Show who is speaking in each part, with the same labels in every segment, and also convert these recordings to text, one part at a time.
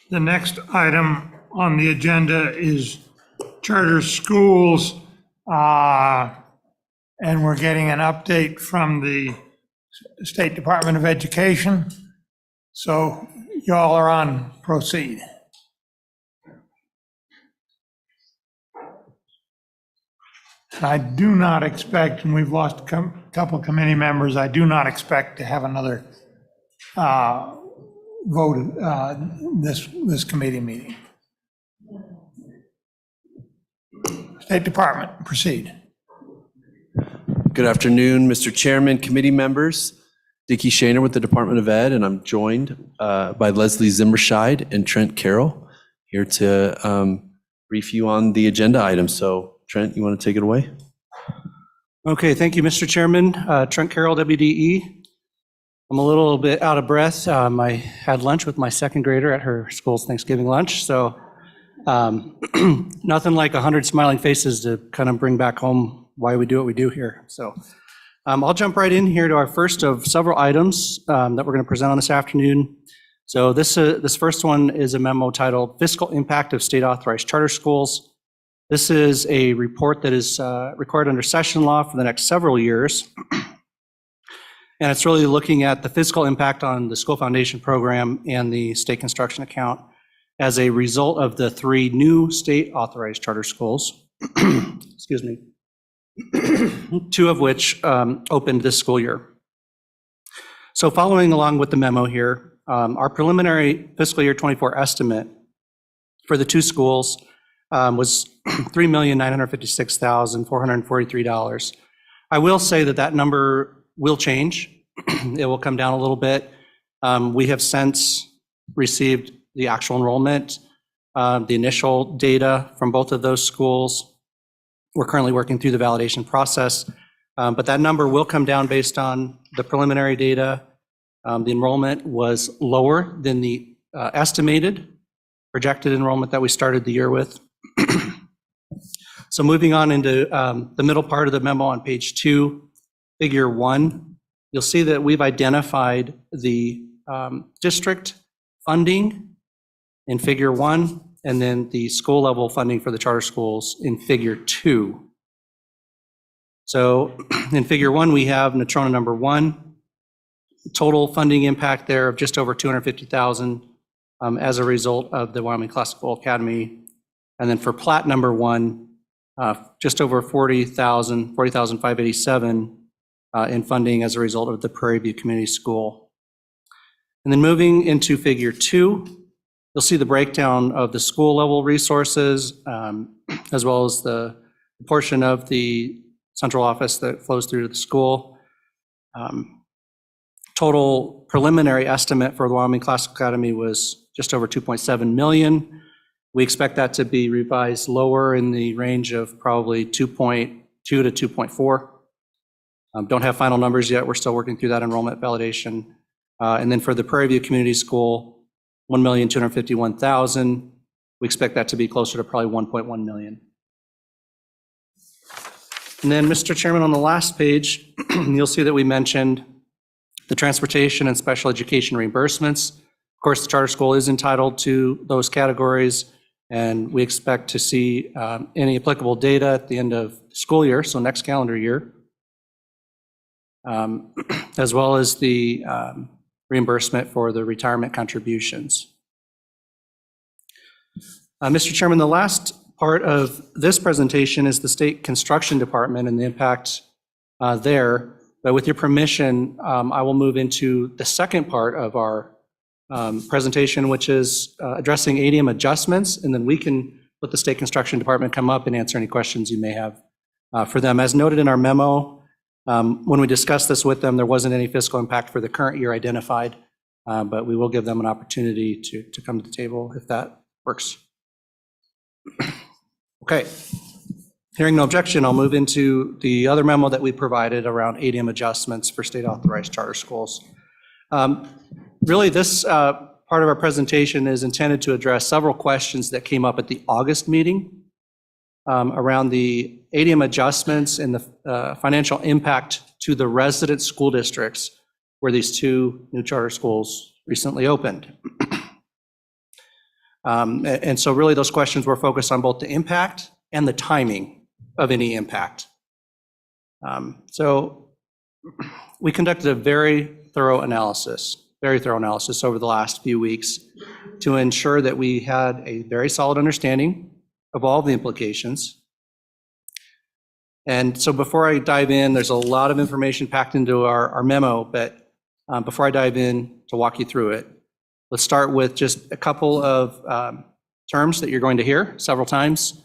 Speaker 1: The next item on the agenda is charter schools. And we're getting an update from the State Department of Education. So y'all are on, proceed. And I do not expect, and we've lost a couple committee members, I do not expect to have another vote this committee meeting. State Department, proceed.
Speaker 2: Good afternoon, Mr. Chairman, committee members. Dickie Shaner with the Department of Ed, and I'm joined by Leslie Zimmerscheid and Trent Carroll here to brief you on the agenda items. So Trent, you want to take it away?
Speaker 3: Okay, thank you, Mr. Chairman. Trent Carroll, WDE. I'm a little bit out of breath. I had lunch with my second grader at her school's Thanksgiving lunch. So nothing like 100 smiling faces to kind of bring back home why we do what we do here. So I'll jump right in here to our first of several items that we're going to present on this afternoon. So this first one is a memo titled Fiscal Impact of State Authorized Charter Schools. This is a report that is required under session law for the next several years. And it's really looking at the fiscal impact on the school foundation program and the state construction account as a result of the 3 new state authorized charter schools. Excuse me. 2 of which opened this school year. So following along with the memo here, our preliminary fiscal year 24 estimate for the 2 schools was $3,956,443. I will say that number will change. It will come down a little bit. We have since received the actual enrollment, the initial data from both of those schools. We're currently working through the validation process, but that number will come down based on the preliminary data. The enrollment was lower than the estimated projected enrollment that we started the year with. So moving on into the middle part of the memo on page 2, figure 1, you'll see that we've identified the district funding in figure 1, and then the school level funding for the charter schools in figure 2. So in figure 1, we have Natrona number 1, total funding impact there of just over $250,000 as a result of the Wyoming Classical Academy. And then for Platte number 1, just over $40,587 in funding as a result of the Prairie View Community School. And then moving into figure 2, you'll see the breakdown of the school level resources, as well as the portion of the central office that flows through to the school. Total preliminary estimate for the Wyoming Classical Academy was just over $2.7 million. We expect that to be revised lower in the range of probably 2.2 to 2.4. Don't have final numbers yet. We're still working through that enrollment validation. And then for the Prairie View Community School, $1,251,000. We expect that to be closer to probably $1.1 million. And then, Mr. Chairman, on the last page, you'll see that we mentioned the transportation and special education reimbursements. Of course, the charter school is entitled to those categories, and we expect to see any applicable data at the end of the school year, so next calendar year, as well as the reimbursement for the retirement contributions. Mr. Chairman, the last part of this presentation is the State Construction Department and the impact there. But with your permission, I will move into the second part of our presentation, which is addressing ADM adjustments, and then we can let the State Construction Department come up and answer any questions you may have for them. As noted in our memo, when we discussed this with them, there wasn't any fiscal impact for the current year identified, but we will give them an opportunity to come to the table if that works. Okay. Hearing no objection, I'll move into the other memo that we provided around ADM adjustments for state authorized charter schools. Really, this part of our presentation is intended to address several questions that came up at the August meeting around the ADM adjustments and the financial impact to the resident school districts where these 2 new charter schools recently opened. And so really those questions were focused on both the impact and the timing of any impact. So we conducted a very thorough analysis over the last few weeks to ensure that we had a very solid understanding of all the implications. And so before I dive in, there's a lot of information packed into our memo, but before I dive in to walk you through it, let's start with just a couple of terms that you're going to hear several times,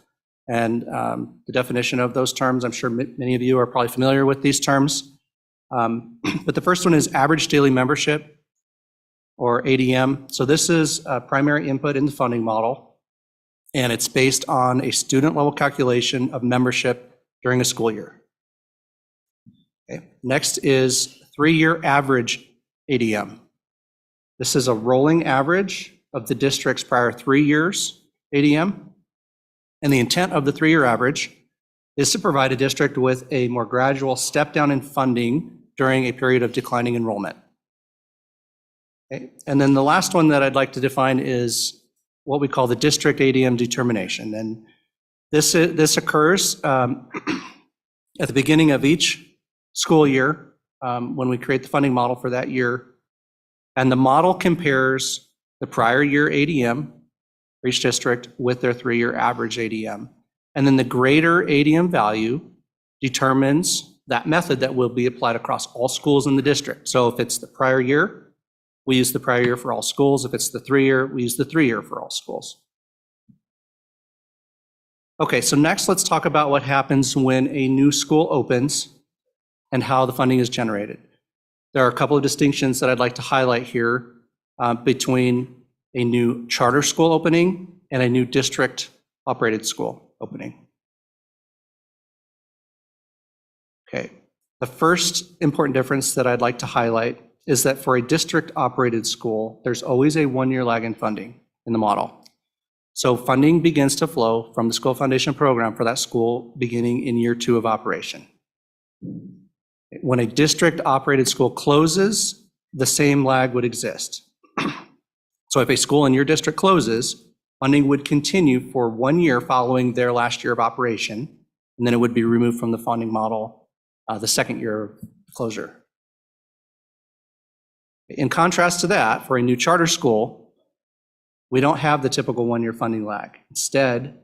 Speaker 3: and the definition of those terms. I'm sure many of you are probably familiar with these terms. But the first one is average daily membership, or ADM. So this is a primary input in the funding model, and it's based on a student level calculation of membership during a school year. Okay. Next is 3-year average ADM. This is a rolling average of the district's prior 3 years ADM. And the intent of the 3-year average is to provide a district with a more gradual step down in funding during a period of declining enrollment. Okay. And then the last one that I'd like to define is what we call the district ADM determination. And this occurs at the beginning of each school year when we create the funding model for that year. And the model compares the prior year ADM for each district with their 3-year average ADM. And then the greater ADM value determines that method that will be applied across all schools in the district. So if it's the prior year, we use the prior year for all schools. If it's the 3-year, we use the 3-year for all schools. Okay, so next let's talk about what happens when a new school opens and how the funding is generated. There are a couple of distinctions that I'd like to highlight here between a new charter school opening and a new district operated school opening. Okay, the first important difference that I'd like to highlight is that for a district operated school, there's always a 1-year lag in funding in the model. So funding begins to flow from the school foundation program for that school beginning in year 2 of operation. When a district operated school closes, the same lag would exist. So if a school in your district closes, funding would continue for 1 year following their last year of operation, and then it would be removed from the funding model the second year of closure. In contrast to that, for a new charter school, we don't have the typical 1-year funding lag. Instead,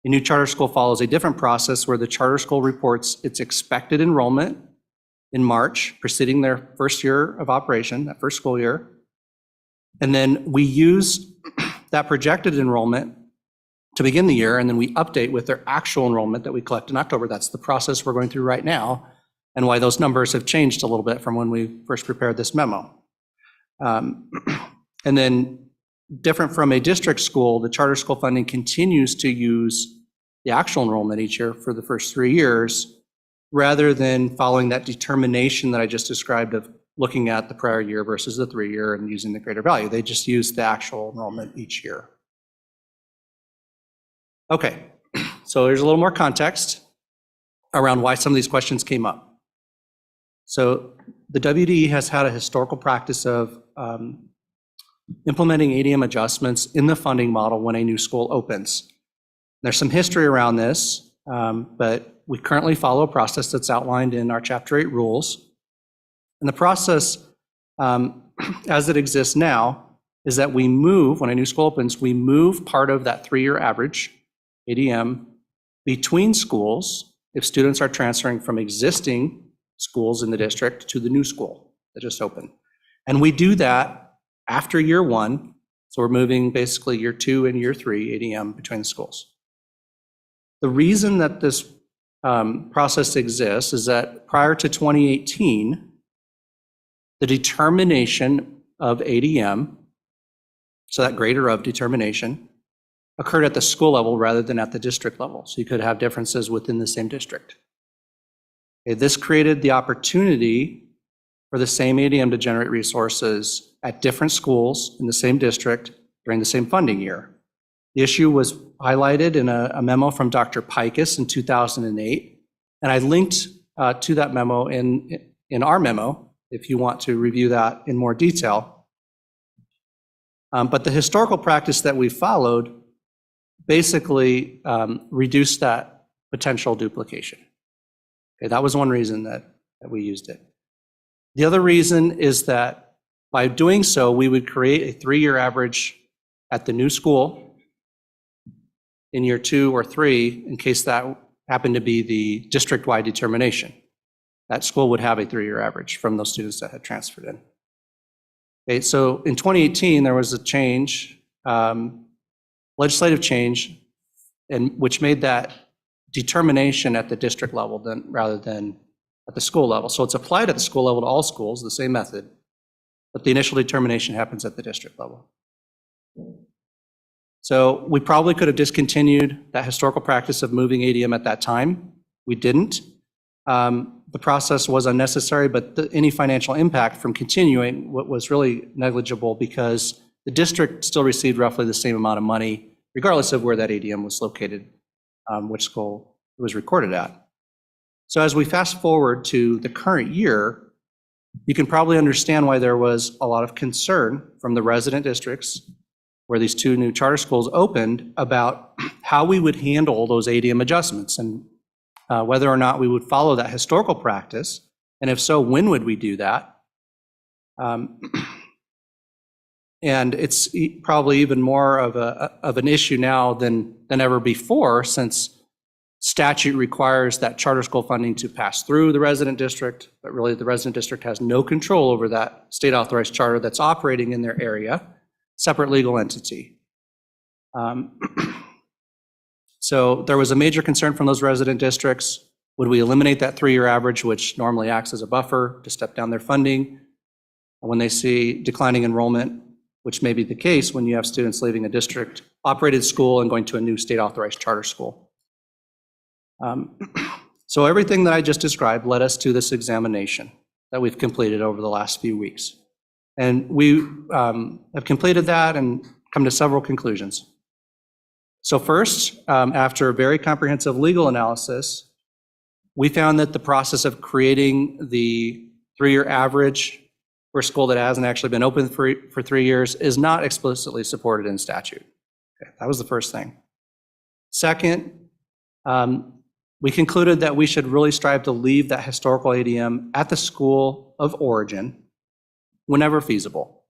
Speaker 3: a new charter school follows a different process where the charter school reports its expected enrollment in March, preceding their first year of operation, that first school year. And then we use that projected enrollment to begin the year, and then we update with their actual enrollment that we collect in October. That's the process we're going through right now, and why those numbers have changed a little bit from when we first prepared this memo. And then different from a district school, the charter school funding continues to use the actual enrollment each year for the first 3 years, rather than following that determination that I just described of looking at the prior year versus the 3-year and using the greater value. They just use the actual enrollment each year. Okay, so there's a little more context around why some of these questions came up. So the WDE has had a historical practice of implementing ADM adjustments in the funding model when a new school opens. There's some history around this, but we currently follow a process that's outlined in our Chapter 8 rules. And the process, as it exists now, is that we move, when a new school opens, we move part of that 3-year average, ADM, between schools if students are transferring from existing schools in the district to the new school that just opened. And we do that after year 1, so we're moving basically year 2 and year 3 ADM between the schools. The reason that this process exists is that prior to 2018, the determination of ADM, so that greater of determination, occurred at the school level rather than at the district level. So you could have differences within the same district. Okay, this created the opportunity for the same ADM to generate resources at different schools in the same district during the same funding year. The issue was highlighted in a memo from Dr. Pikus in 2008, and I linked to that memo in our memo if you want to review that in more detail. But the historical practice that we followed basically reduced that potential duplication. Okay, that was one reason that we used it. The other reason is that by doing so, we would create a 3-year average at the new school in year 2 or 3, in case that happened to be the district-wide determination. That school would have a 3-year average from those students that had transferred in. Okay, so in 2018, there was a change, legislative change, which made that determination at the district level rather than at the school level. So it's applied at the school level to all schools, the same method, but the initial determination happens at the district level. So we probably could have discontinued that historical practice of moving ADM at that time. We didn't. The process was unnecessary, but any financial impact from continuing was really negligible because the district still received roughly the same amount of money, regardless of where that ADM was located, which school it was recorded at. So as we fast forward to the current year, you can probably understand why there was a lot of concern from the resident districts where these 2 new charter schools opened about how we would handle those ADM adjustments and whether or not we would follow that historical practice, and if so, when would we do that? And it's probably even more of an issue now than ever before, since statute requires that charter school funding to pass through the resident district, but really the resident district has no control over that state authorized charter that's operating in their area, separate legal entity. So there was a major concern from those resident districts. Would we eliminate that 3-year average, which normally acts as a buffer to step down their funding when they see declining enrollment, which may be the case when you have students leaving a district operated school and going to a new state authorized charter school. So everything that I just described led us to this examination that we've completed over the last few weeks. And we have completed that and come to several conclusions. So first, after a very comprehensive legal analysis, we found that the process of creating the 3-year average for a school that hasn't actually been open for 3 years is not explicitly supported in statute. Okay, that was the first thing. Second, we concluded that we should really strive to leave that historical ADM at the school of origin whenever feasible.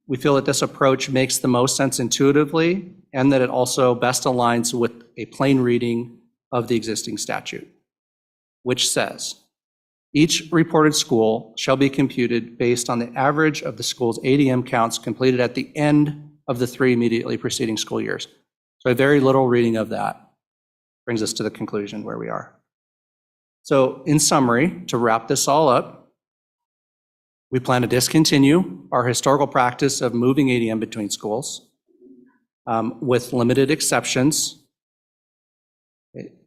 Speaker 3: We feel that this approach makes the most sense intuitively and that it also best aligns with a plain reading of the existing statute, which says, each reported school shall be computed based on the average of the school's ADM counts completed at the end of the 3 immediately preceding school years. So a very little reading of that brings us to the conclusion where we are. So in summary, to wrap this all up, we plan to discontinue our historical practice of moving ADM between schools with limited exceptions.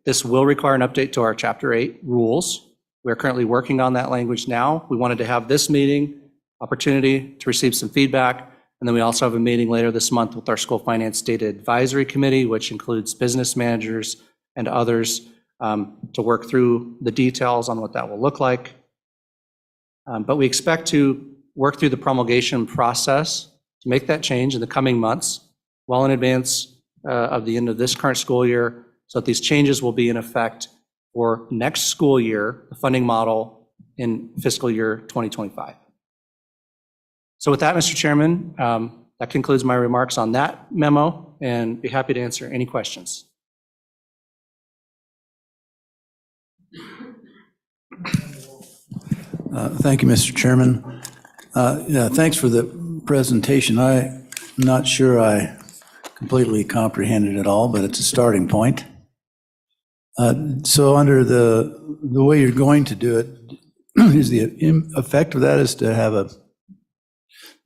Speaker 3: This will require an update to our Chapter 8 rules. We're currently working on that language now. We wanted to have this meeting, opportunity to receive some feedback, and then we also have a meeting later this month with our School Finance Data Advisory Committee, which includes business managers and others to work through the details on what that will look like. But we expect to work through the promulgation process to make that change in the coming months, well in advance of the end of this current school year, so that these changes will be in effect for next school year, the funding model in fiscal year 2025. So with that, Mr. Chairman, that concludes my remarks on that memo, and be happy to answer any questions.
Speaker 4: Thank you, Mr. Chairman. Yeah, thanks for the presentation. I'm not sure I completely comprehended it all, but it's a starting point. So under the way you're going to do it, is the effect of that is to have a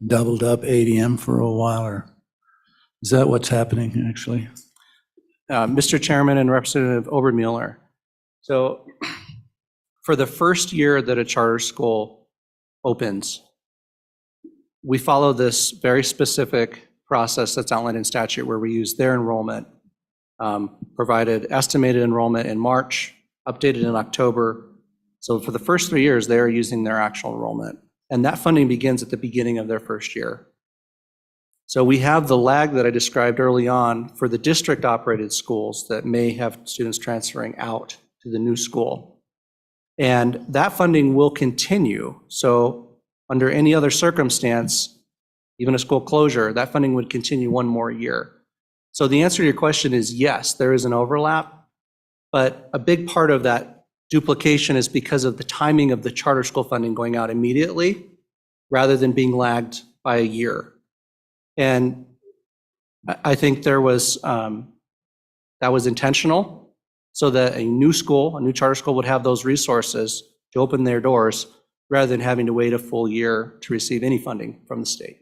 Speaker 4: doubled up ADM for a while, or is that what's happening actually?
Speaker 3: Mr. Chairman and Representative Obermueller, so for the first year that a charter school opens, we follow this very specific process that's outlined in statute where we use their enrollment, provided estimated enrollment in March, updated in October. So for the first 3 years, they are using their actual enrollment. and that funding begins at the beginning of their first year. So we have the lag that I described early on for the district-operated schools that may have students transferring out to the new school. And that funding will continue. So under any other circumstance, even a school closure, that funding would continue one more year. So the answer to your question is yes, there is an overlap, but a big part of that duplication is because of the timing of the charter school funding going out immediately rather than being lagged by a year. And I think there was, that was intentional so that a new school, a new charter school would have those resources to open their doors rather than having to wait a full year to receive any funding from the state.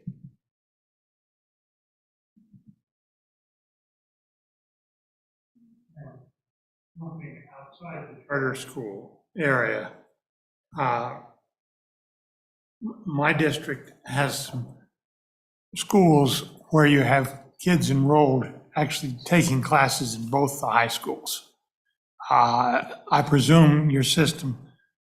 Speaker 1: Looking outside the charter school area, my district has some schools where you have kids enrolled actually taking classes in both the high schools. I presume your system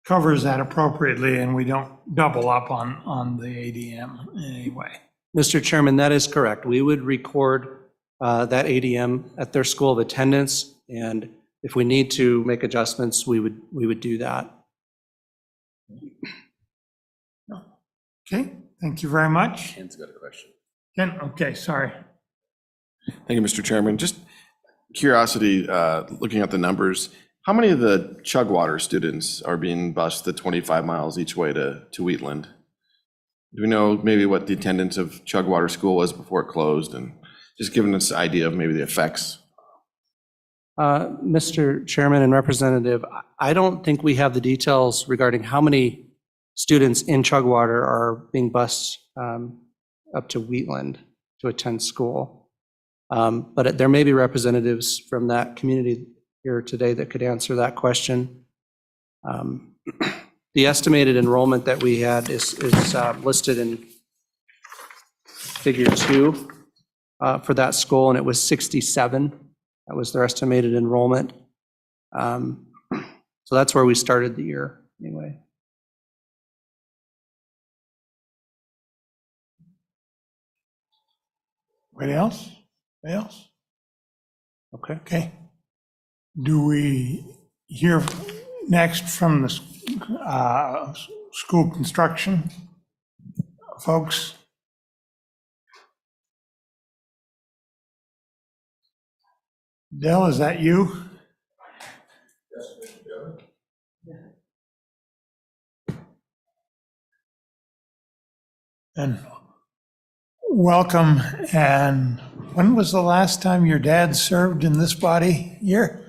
Speaker 1: covers that appropriately and we don't double up on the ADM in any way.
Speaker 3: Mr. Chairman, that is correct. We would record that ADM at their school of attendance, and if we need to make adjustments, we would do that.
Speaker 1: Okay, thank you very much.
Speaker 5: Ken's got a question.
Speaker 1: Ken, okay, sorry.
Speaker 5: Thank you, Mr. Chairman. Just curiosity, looking at the numbers, how many of the Chugwater students are being bused the 25 miles each way to Wheatland? Do we know maybe what the attendance of Chugwater School was before it closed, and just giving us an idea of maybe the effects?
Speaker 3: Mr. Chairman and Representative, I don't think we have the details regarding how many students in Chugwater are being bused up to Wheatland to attend school. But there may be representatives from that community here today that could answer that question. The estimated enrollment that we had is listed in figure 2 for that school, and it was 67. That was their estimated enrollment. So that's where we started the year anyway.
Speaker 1: Anybody else? Anybody else?
Speaker 3: Okay.
Speaker 1: Okay. Do we hear next from the school construction folks? Dell, is that you? Yes, Mr. Chairman. And welcome. And when was the last time your dad served in this body here?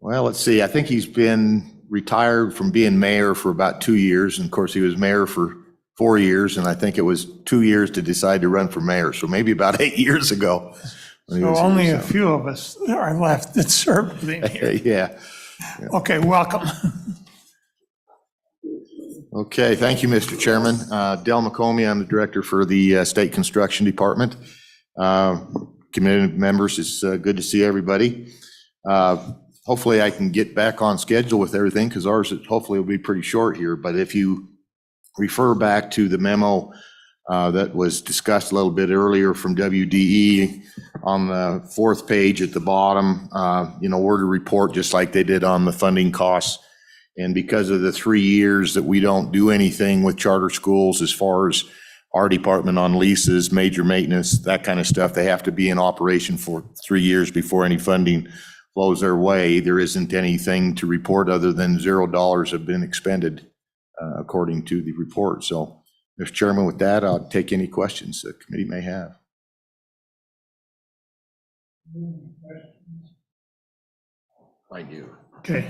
Speaker 6: Well, let's see. I think he's been retired from being mayor for about 2 years. And of course, he was mayor for 4 years. And I think it was 2 years to decide to run for mayor. So maybe about 8 years ago.
Speaker 1: So only a few of us are left that served with him here.
Speaker 6: Yeah.
Speaker 1: Okay, welcome.
Speaker 6: Okay. Thank you, Mr. Chairman. Del McComey, I'm the director for the State Construction Department. Committee members, it's good to see everybody. Hopefully I can get back on schedule with everything because ours hopefully will be pretty short here. But if you refer back to the memo that was discussed a little bit earlier from WDE on the 4th page at the bottom, we're to report just like they did on the funding costs. And because of the 3 years that we don't do anything with charter schools as far as our department on leases, major maintenance, that kind of stuff, they have to be in operation for 3 years before any funding flows their way. There isn't anything to report other than $0 have been expended according to the report. So, Mr. Chairman, with that, I'll take any questions the committee may have.
Speaker 5: I do.
Speaker 1: Okay.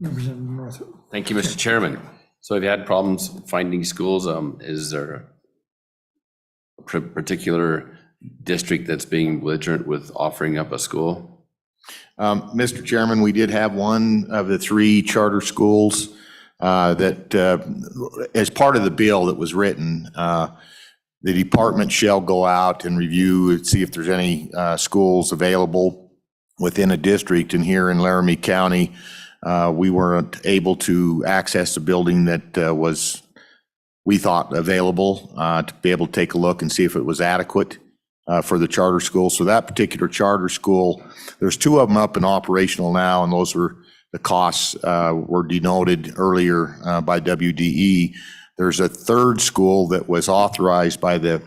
Speaker 1: Representative Northwood.
Speaker 5: Thank you, Mr. Chairman. So have you had problems finding schools? Is there a particular district that's being belligerent with offering up a school?
Speaker 6: Mr. Chairman, we did have one of the 3 charter schools that, as part of the bill that was written, the department shall go out and review and see if there's any schools available within a district. And here in Laramie County, we weren't able to access the building that was we thought available to be able to take a look and see if it was adequate for the charter school. So that particular charter school, there's 2 of them up and operational now, and those were the costs were denoted earlier by WDE. There's a 3rd school that was authorized by the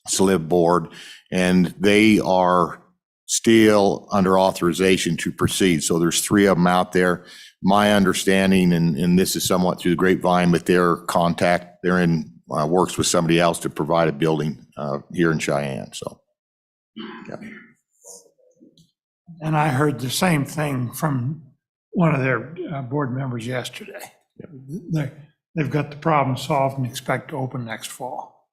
Speaker 6: SLIB board, and they are still under authorization to proceed. So there's 3 of them out there. My understanding, and this is somewhat through the grapevine, but they're in works with somebody else to provide a building here in Cheyenne, so. Yeah.
Speaker 1: And I heard the same thing from one of their board members yesterday. They've got the problem solved and expect to open next fall.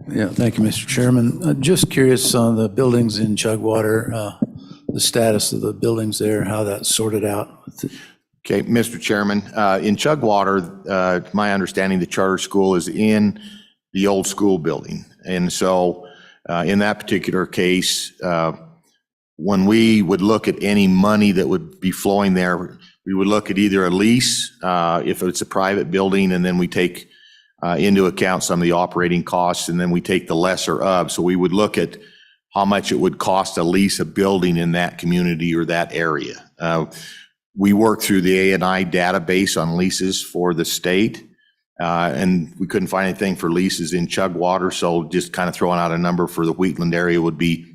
Speaker 4: Yeah, thank you, Mr. Chairman. Just curious on the buildings in Chugwater, the status of the buildings there, how that's sorted out.
Speaker 6: Okay, Mr. Chairman, in Chugwater, my understanding, the charter school is in the old school building. And so in that particular case, when we would look at any money that would be flowing there, we would look at either a lease, if it's a private building, and then we take into account some of the operating costs, and then we take the lesser of. So we would look at how much it would cost to lease a building in that community or that area. We work through the A&I database on leases for the state, and we couldn't find anything for leases in Chugwater, so just kind of throwing out a number for the Wheatland area would be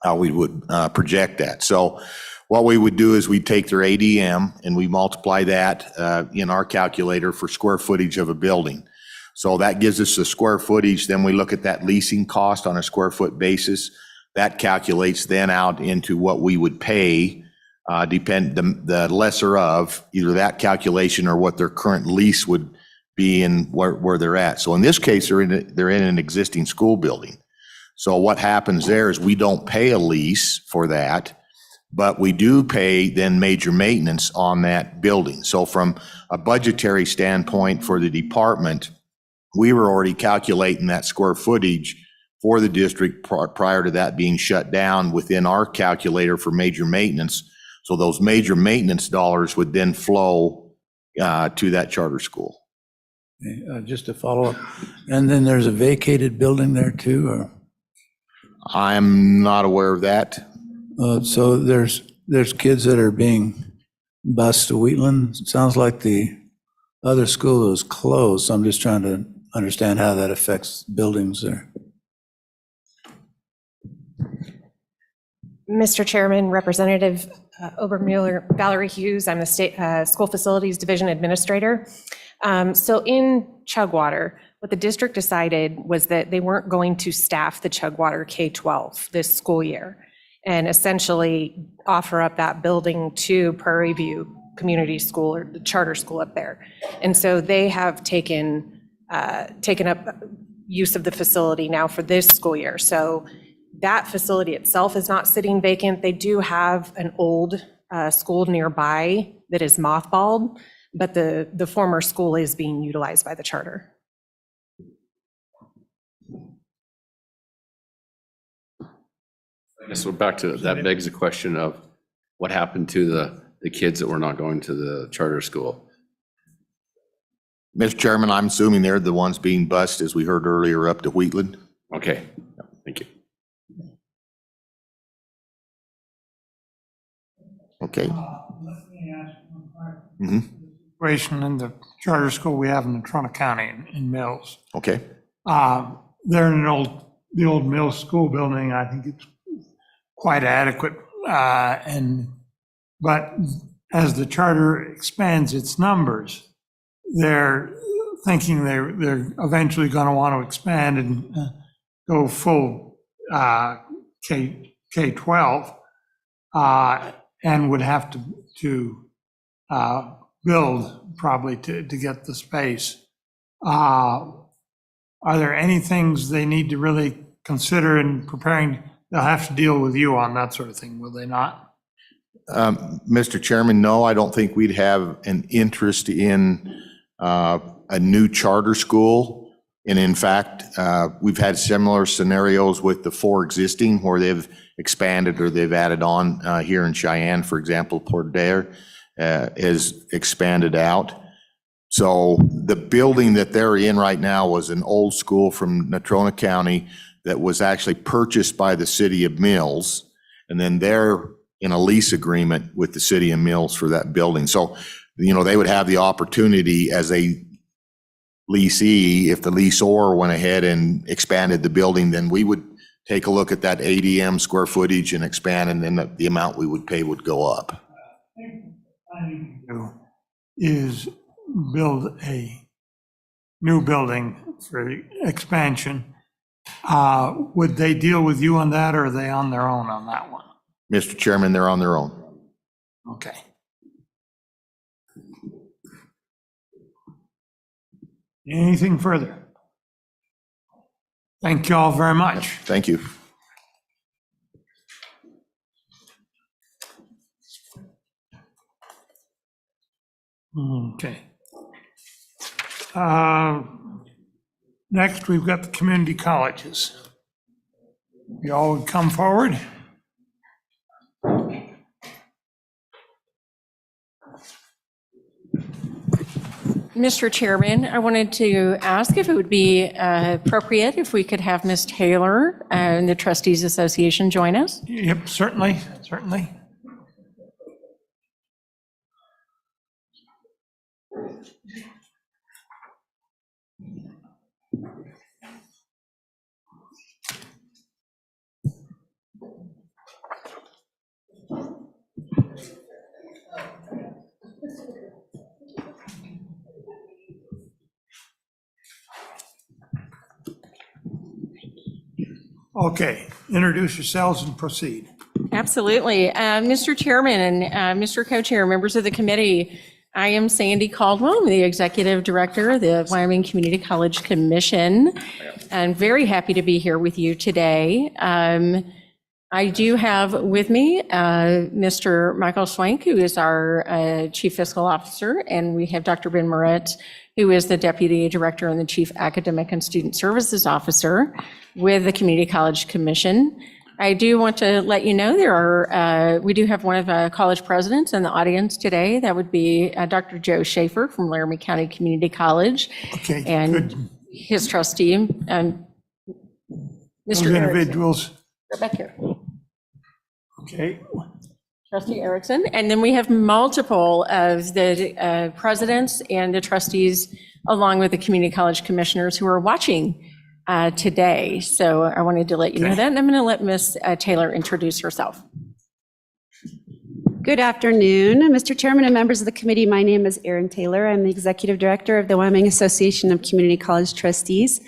Speaker 6: how we would project that. So what we would do is we take their ADM and we multiply that in our calculator for square footage of a building. So that gives us the square footage. Then we look at that leasing cost on a square foot basis. That calculates then out into what we would pay, the lesser of either that calculation or what their current lease would be and where they're at. So in this case, they're in an existing school building. So what happens there is we don't pay a lease for that, but we do pay then major maintenance on that building. So from a budgetary standpoint for the department, we were already calculating that square footage for the district prior to that being shut down within our calculator for major maintenance. So those major maintenance dollars would then flow to that charter school.
Speaker 4: Okay, just to follow up, and then there's a vacated building there too, or?
Speaker 6: I'm not aware of that.
Speaker 4: So there's kids that are being bused to Wheatland. Sounds like the other school is closed, so I'm just trying to understand how that affects buildings there.
Speaker 7: Mr. Chairman, Representative Obermuller, Valerie Hughes, I'm the State School Facilities Division Administrator. So in Chugwater, what the district decided was that they weren't going to staff the Chugwater K-12 this school year and essentially offer up that building to Prairie View Community School or the charter school up there. And so they have taken up use of the facility now for this school year. So that facility itself is not sitting vacant. They do have an old school nearby that is mothballed, but the former school is being utilized by the charter.
Speaker 8: I guess we're back to, that begs the question of what happened to the kids that were not going to the charter school?
Speaker 6: Mr. Chairman, I'm assuming they're the ones being bused, as we heard earlier, up to Wheatland.
Speaker 8: Okay, thank you.
Speaker 6: Okay.
Speaker 1: Let me ask one question.
Speaker 6: Mhm.
Speaker 1: Situation in the charter school we have in Trumbull County in Mills.
Speaker 6: Okay.
Speaker 1: They're in the old Mills school building. I think it's quite adequate. But as the charter expands its numbers, they're thinking they're eventually going to want to expand and go full K-12 and would have to build probably to get the space. Are there any things they need to really consider in preparing? They'll have to deal with you on that sort of thing, will they not?
Speaker 6: Mr. Chairman, no, I don't think we'd have an interest in a new charter school. And in fact, we've had similar scenarios with the 4 existing where they've expanded or they've added on here in Cheyenne, for example, Port Dare has expanded out. So the building that they're in right now was an old school from Natrona County that was actually purchased by the city of Mills. And then they're in a lease agreement with the city of Mills for that building. So, they would have the opportunity as a leasee, if the leaseor went ahead and expanded the building, then we would take a look at that ADM square footage and expand, and then the amount we would pay would go up.
Speaker 1: Is build a new building for the expansion. Would they deal with you on that, or are they on their own on that one?
Speaker 6: Mr. Chairman, they're on their own.
Speaker 1: Okay. Anything further? Thank you all very much.
Speaker 6: Thank you.
Speaker 1: Okay. Next, we've got the community colleges. You all would come forward.
Speaker 9: Mr. Chairman, I wanted to ask if it would be appropriate if we could have Ms. Taylor and the Trustees Association join us.
Speaker 1: Yep, certainly, certainly. Okay, introduce yourselves and proceed.
Speaker 9: Absolutely. Mr. Chairman and Mr. Co-Chair, members of the committee, I am Sandy Caldwell. I'm the Executive Director of the Wyoming Community College Commission. I'm very happy to be here with you today. I do have with me Mr. Michael Swank, who is our Chief Fiscal Officer, and we have Dr. Ben Moret, who is the Deputy Director and the Chief Academic and Student Services Officer with the Community College Commission. I do want to let you know we do have one of the college presidents in the audience today. That would be Dr. Joe Schaefer from Laramie County Community College.
Speaker 1: Okay,
Speaker 9: and
Speaker 1: good.
Speaker 9: His trustee, Mr.
Speaker 1: Those
Speaker 9: Erickson.
Speaker 1: individuals.
Speaker 9: Go back here.
Speaker 1: Okay,
Speaker 9: Trustee Erickson. And then we have multiple of the presidents and the trustees, along with the community college commissioners who are watching today. So I wanted to let you know
Speaker 1: Okay.
Speaker 9: that. And I'm going to let Ms. Taylor introduce herself.
Speaker 10: Good afternoon, Mr. Chairman and members of the committee. My name is Erin Taylor. I'm the Executive Director of the Wyoming Association of Community College Trustees.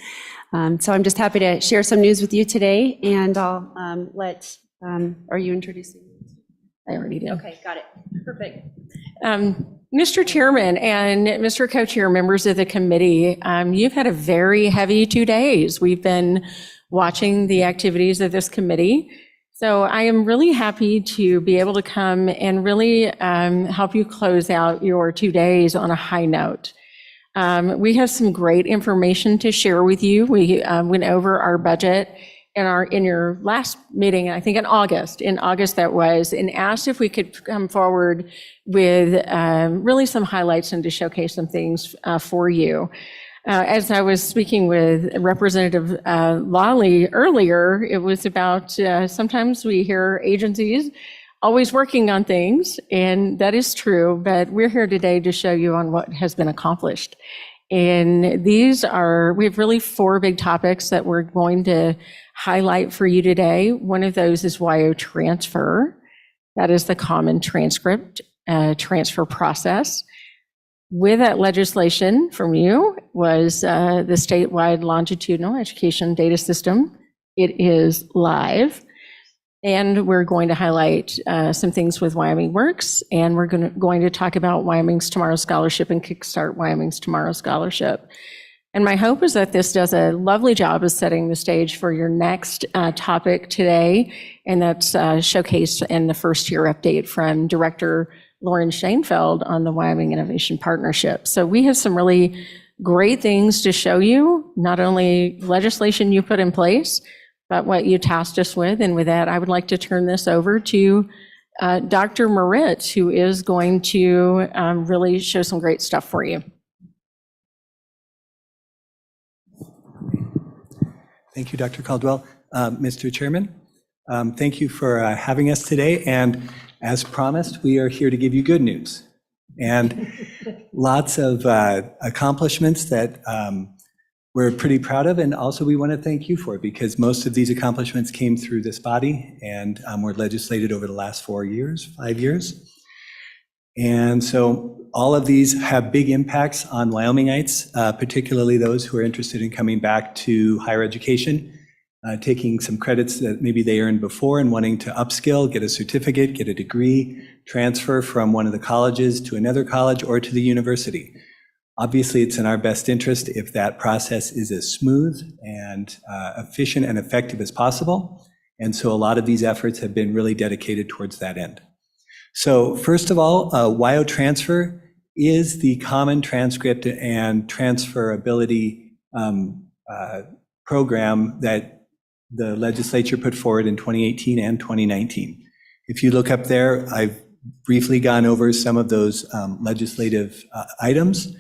Speaker 10: So I'm just happy to share some news with you today, and I'll are you introducing?
Speaker 9: I already did.
Speaker 10: Okay, got it. Perfect.
Speaker 9: Mr. Chairman and Mr. Co-Chair, members of the committee, you've had a very heavy 2 days. We've been watching the activities of this committee. So I am really happy to be able to come and really help you close out your 2 days on a high note. We have some great information to share with you. We went over our budget in your last meeting, I think in August that was, and asked if we could come forward with really some highlights and to showcase some things for you. As I was speaking with Representative Lawley earlier, it was about sometimes we hear agencies always working on things, and that is true, but we're here today to show you on what has been accomplished. And we have really 4 big topics that we're going to highlight for you today. One of those is WYO transfer. That is the common transcript transfer process. With that legislation from you was the statewide longitudinal education data system. It is live. And we're going to highlight some things with Wyoming Works, and we're going to talk about Wyoming's Tomorrow Scholarship and Kickstart Wyoming's Tomorrow Scholarship. And my hope is that this does a lovely job of setting the stage for your next topic today, and that's showcased in the first year update from Director Lauren Shainfeld on the Wyoming Innovation Partnership. So we have some really great things to show you, not only legislation you put in place, but what you tasked us with. And with that, I would like to turn this over to Dr. Moritz, who is going to really show some great stuff for you.
Speaker 11: Thank you, Dr. Caldwell. Mr. Chairman, thank you for having us today. And as promised, we are here to give you good news. And lots of accomplishments that we're pretty proud of. And also we want to thank you for it because most of these accomplishments came through this body and were legislated over the last 5 years. And so all of these have big impacts on Wyomingites, particularly those who are interested in coming back to higher education, taking some credits that maybe they earned before and wanting to upskill, get a certificate, get a degree, transfer from one of the colleges to another college or to the university. Obviously, it's in our best interest if that process is as smooth and efficient and effective as possible. And so a lot of these efforts have been really dedicated towards that end. So first of all, WyoTransfer is the common transcript and transferability program that the legislature put forward in 2018 and 2019. If you look up there, I've briefly gone over some of those legislative items.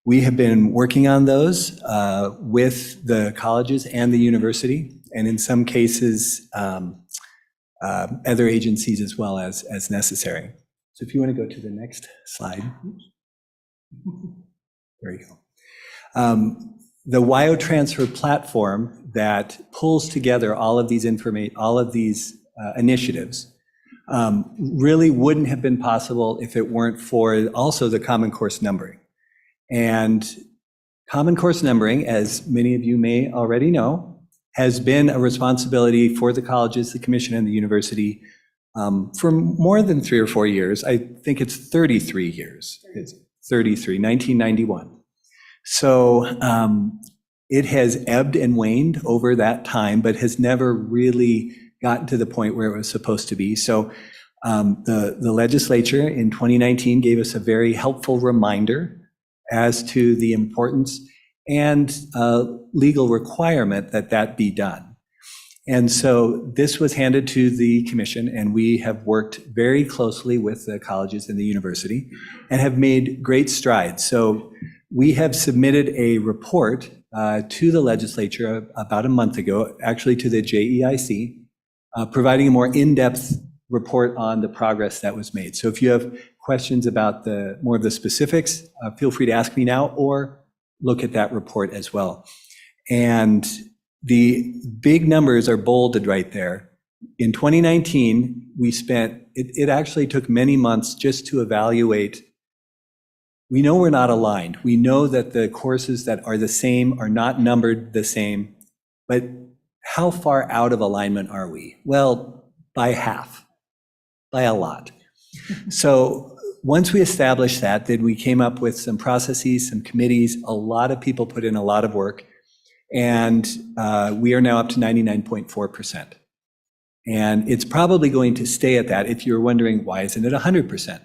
Speaker 11: We have been working on those with the colleges and the university, and in some cases, other agencies as well as necessary. So if you want to go to the next slide. There you go. The WyoTransfer platform that pulls together all of these initiatives really wouldn't have been possible if it weren't for also the Common Course numbering. And Common Course numbering, as many of you may already know, has been a responsibility for the colleges, the commission, and the university for more than 3 or 4 years. I think it's 33 years. It's 33, 1991. So it has ebbed and waned over that time, but has never really gotten to the point where it was supposed to be. So the legislature in 2019 gave us a very helpful reminder as to the importance and legal requirement that that be done. And so this was handed to the commission, and we have worked very closely with the colleges and the university and have made great strides. So we have submitted a report to the legislature about a month ago, actually to the JEIC, providing a more in-depth report on the progress that was made. So if you have questions about more of the specifics, feel free to ask me now or look at that report as well. And the big numbers are bolded right there. In 2019, we spent, it actually took many months just to evaluate. We know we're not aligned. We know that the courses that are the same are not numbered the same, but how far out of alignment are we? Well, by half, by a lot. So once we established that, then we came up with some processes, some committees. A lot of people put in a lot of work, and we are now up to 99.4%. And it's probably going to stay at that if you're wondering, why isn't it 100%?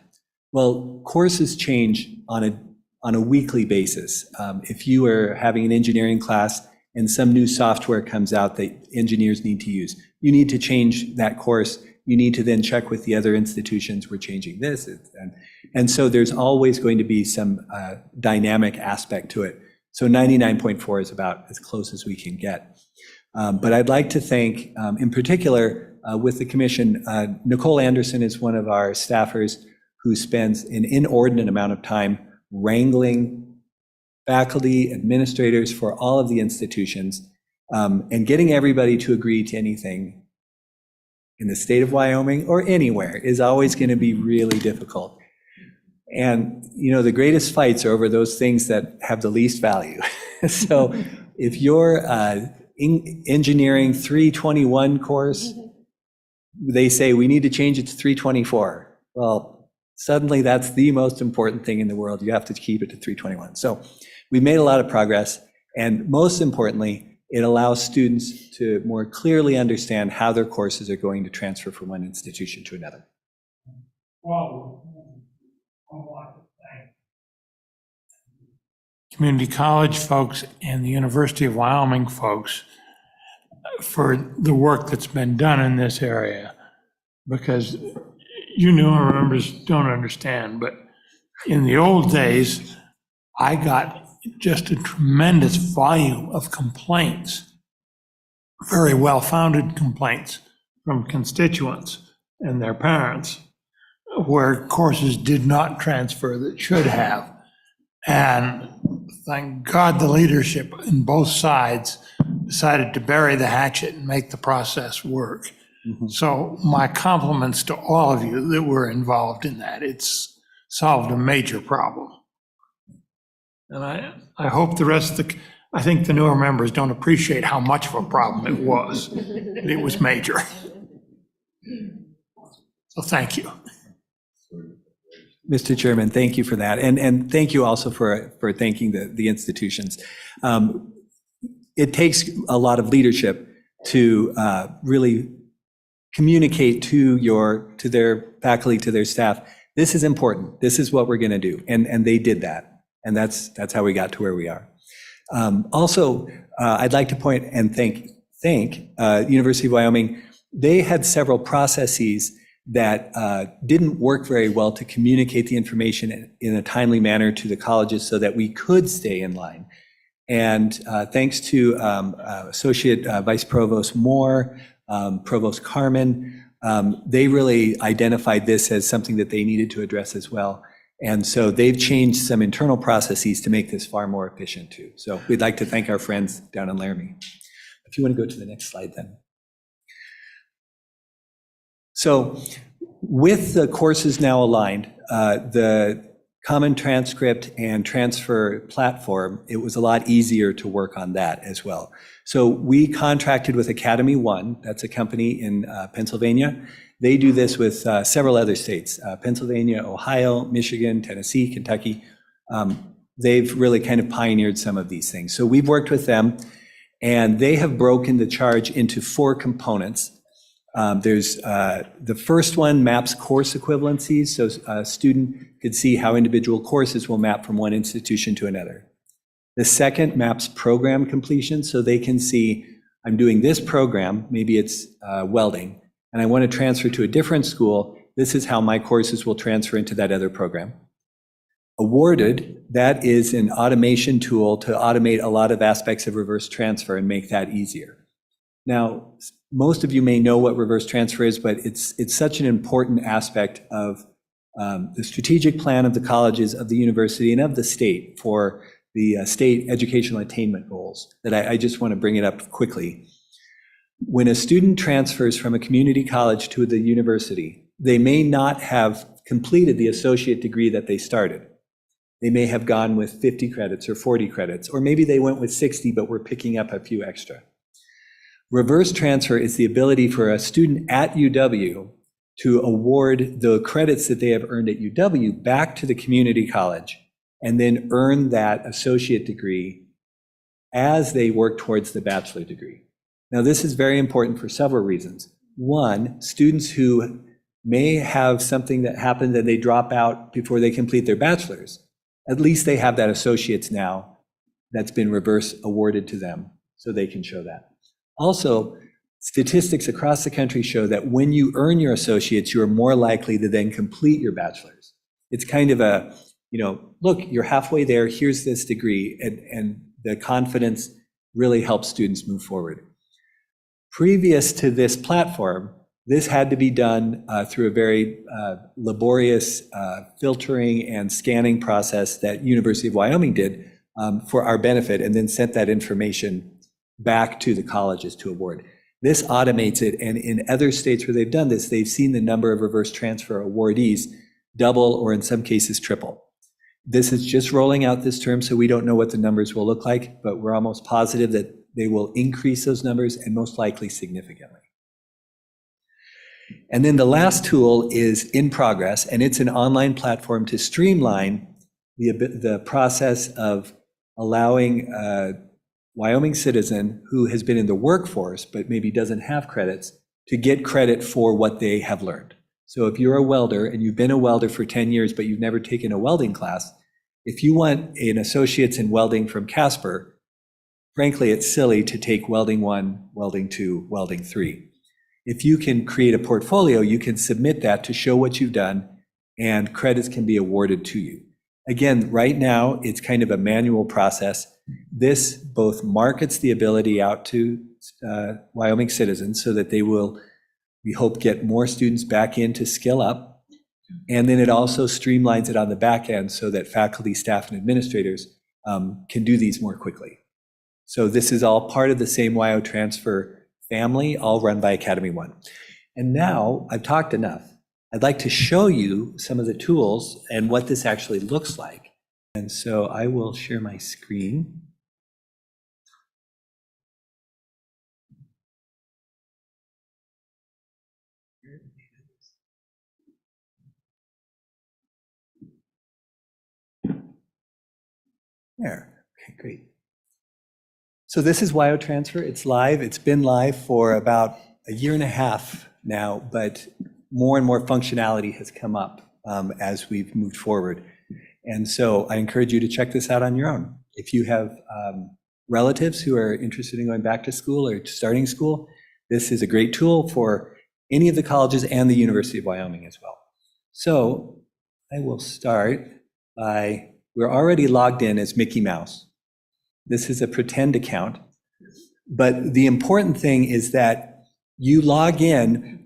Speaker 11: Well, courses change on a weekly basis. If you are having an engineering class and some new software comes out that engineers need to use, you need to change that course. You need to then check with the other institutions, we're changing this. And so there's always going to be some dynamic aspect to it. So 99.4 is about as close as we can get. But I'd like to thank, in particular, with the commission, Nicole Anderson is one of our staffers who spends an inordinate amount of time wrangling faculty, administrators for all of the institutions, and getting everybody to agree to anything in the state of Wyoming or anywhere is always going to be really difficult. And, you know, the greatest fights are over those things that have the least value. So if your engineering 321 course, they say we need to change it to 324. Well, suddenly that's the most important thing in the world. You have to keep it to 321. So we made a lot of progress. And most importantly, it allows students to more clearly understand how their courses are going to transfer from one institution to another.
Speaker 1: Well, I want to thank community college folks and the University of Wyoming folks for the work that's been done in this area, because you newer members don't understand, but in the old days, I got just a tremendous volume of complaints very well-founded complaints from constituents and their parents where courses did not transfer that should have. And thank God the leadership in both sides decided to bury the hatchet and make the process work. So my compliments to all of you that were involved in that. It's solved a major problem. And I hope the rest of I think the newer members don't appreciate how much of a problem it was. It was major. So thank you.
Speaker 11: Mr. Chairman, thank you for that. And thank you also for thanking the institutions. It takes a lot of leadership to really communicate to their faculty, to their staff, this is important. This is what we're going to do. And they did that. And that's how we got to where we are. Also, I'd like to point and thank University of Wyoming. They had several processes that didn't work very well to communicate the information in a timely manner to the colleges so that we could stay in line. And thanks to Associate Vice Provost Moore, Provost Carmen, they really identified this as something that they needed to address as well. And so they've changed some internal processes to make this far more efficient too. So we'd like to thank our friends down in Laramie. If you want to go to the next slide then. So with the courses now aligned, the Common Transcript and Transfer platform, it was a lot easier to work on that as well. So we contracted with Academy One, that's a company in Pennsylvania. They do this with several other states, Pennsylvania, Ohio, Michigan, Tennessee, Kentucky. They've really kind of pioneered some of these things. So we've worked with them, and they have broken the charge into 4 components. There's the first one maps course equivalencies, so a student could see how individual courses will map from one institution to another. The second maps program completion, so they can see, I'm doing this program, maybe it's welding, and I want to transfer to a different school. This is how my courses will transfer into that other program. Awarded, that is an automation tool to automate a lot of aspects of reverse transfer and make that easier. Now, most of you may know what reverse transfer is, but it's such an important aspect of the strategic plan of the colleges, of the university, and of the state for the state educational attainment goals that I just want to bring it up quickly. When a student transfers from a community college to the university, they may not have completed the associate degree that they started. They may have gone with 50 credits or 40 credits, or maybe they went with 60, but were picking up a few extra. Reverse transfer is the ability for a student at UW to award the credits that they have earned at UW back to the community college and then earn that associate degree as they work towards the bachelor degree. Now, this is very important for several reasons. One, students who may have something that happened and they drop out before they complete their bachelor's, at least they have that associate's now that's been reverse awarded to them, so they can show that. Also, statistics across the country show that when you earn your associates, you are more likely to then complete your bachelor's. It's kind of a, look, you're halfway there, here's this degree, and the confidence really helps students move forward. Previous to this platform, this had to be done through a very laborious filtering and scanning process that University of Wyoming did for our benefit, and then sent that information back to the colleges to award. This automates it, and in other states where they've done this, they've seen the number of reverse transfer awardees double or in some cases triple. This is just rolling out this term, so we don't know what the numbers will look like, but we're almost positive that they will increase those numbers and most likely significantly. And then the last tool is in progress, and it's an online platform to streamline the process of allowing Wyoming citizen who has been in the workforce but maybe doesn't have credits to get credit for what they have learned. So if you're a welder and you've been a welder for 10 years but you've never taken a welding class, if you want an associate's in welding from Casper, frankly, it's silly to take welding 1, welding 2, welding 3. If you can create a portfolio, you can submit that to show what you've done, and credits can be awarded to you. Again, right now, it's kind of a manual process. This both markets the ability out to Wyoming citizens so that they will, we hope, get more students back in to skill up. And then it also streamlines it on the back end so that faculty, staff, and administrators can do these more quickly. So this is all part of the same WYO transfer family, all run by Academy One. And now I've talked enough. I'd like to show you some of the tools and what this actually looks like. And so I will share my screen. There, okay, great. So this is WYO Transfer. It's live. It's been live for about a year and a half now, but more and more functionality has come up as we've moved forward. And so I encourage you to check this out on your own. If you have relatives who are interested in going back to school or starting school, this is a great tool for any of the colleges and the University of Wyoming as well. So I will start by, we're already logged in as Mickey Mouse. This is a pretend account, but the important thing is that you log in.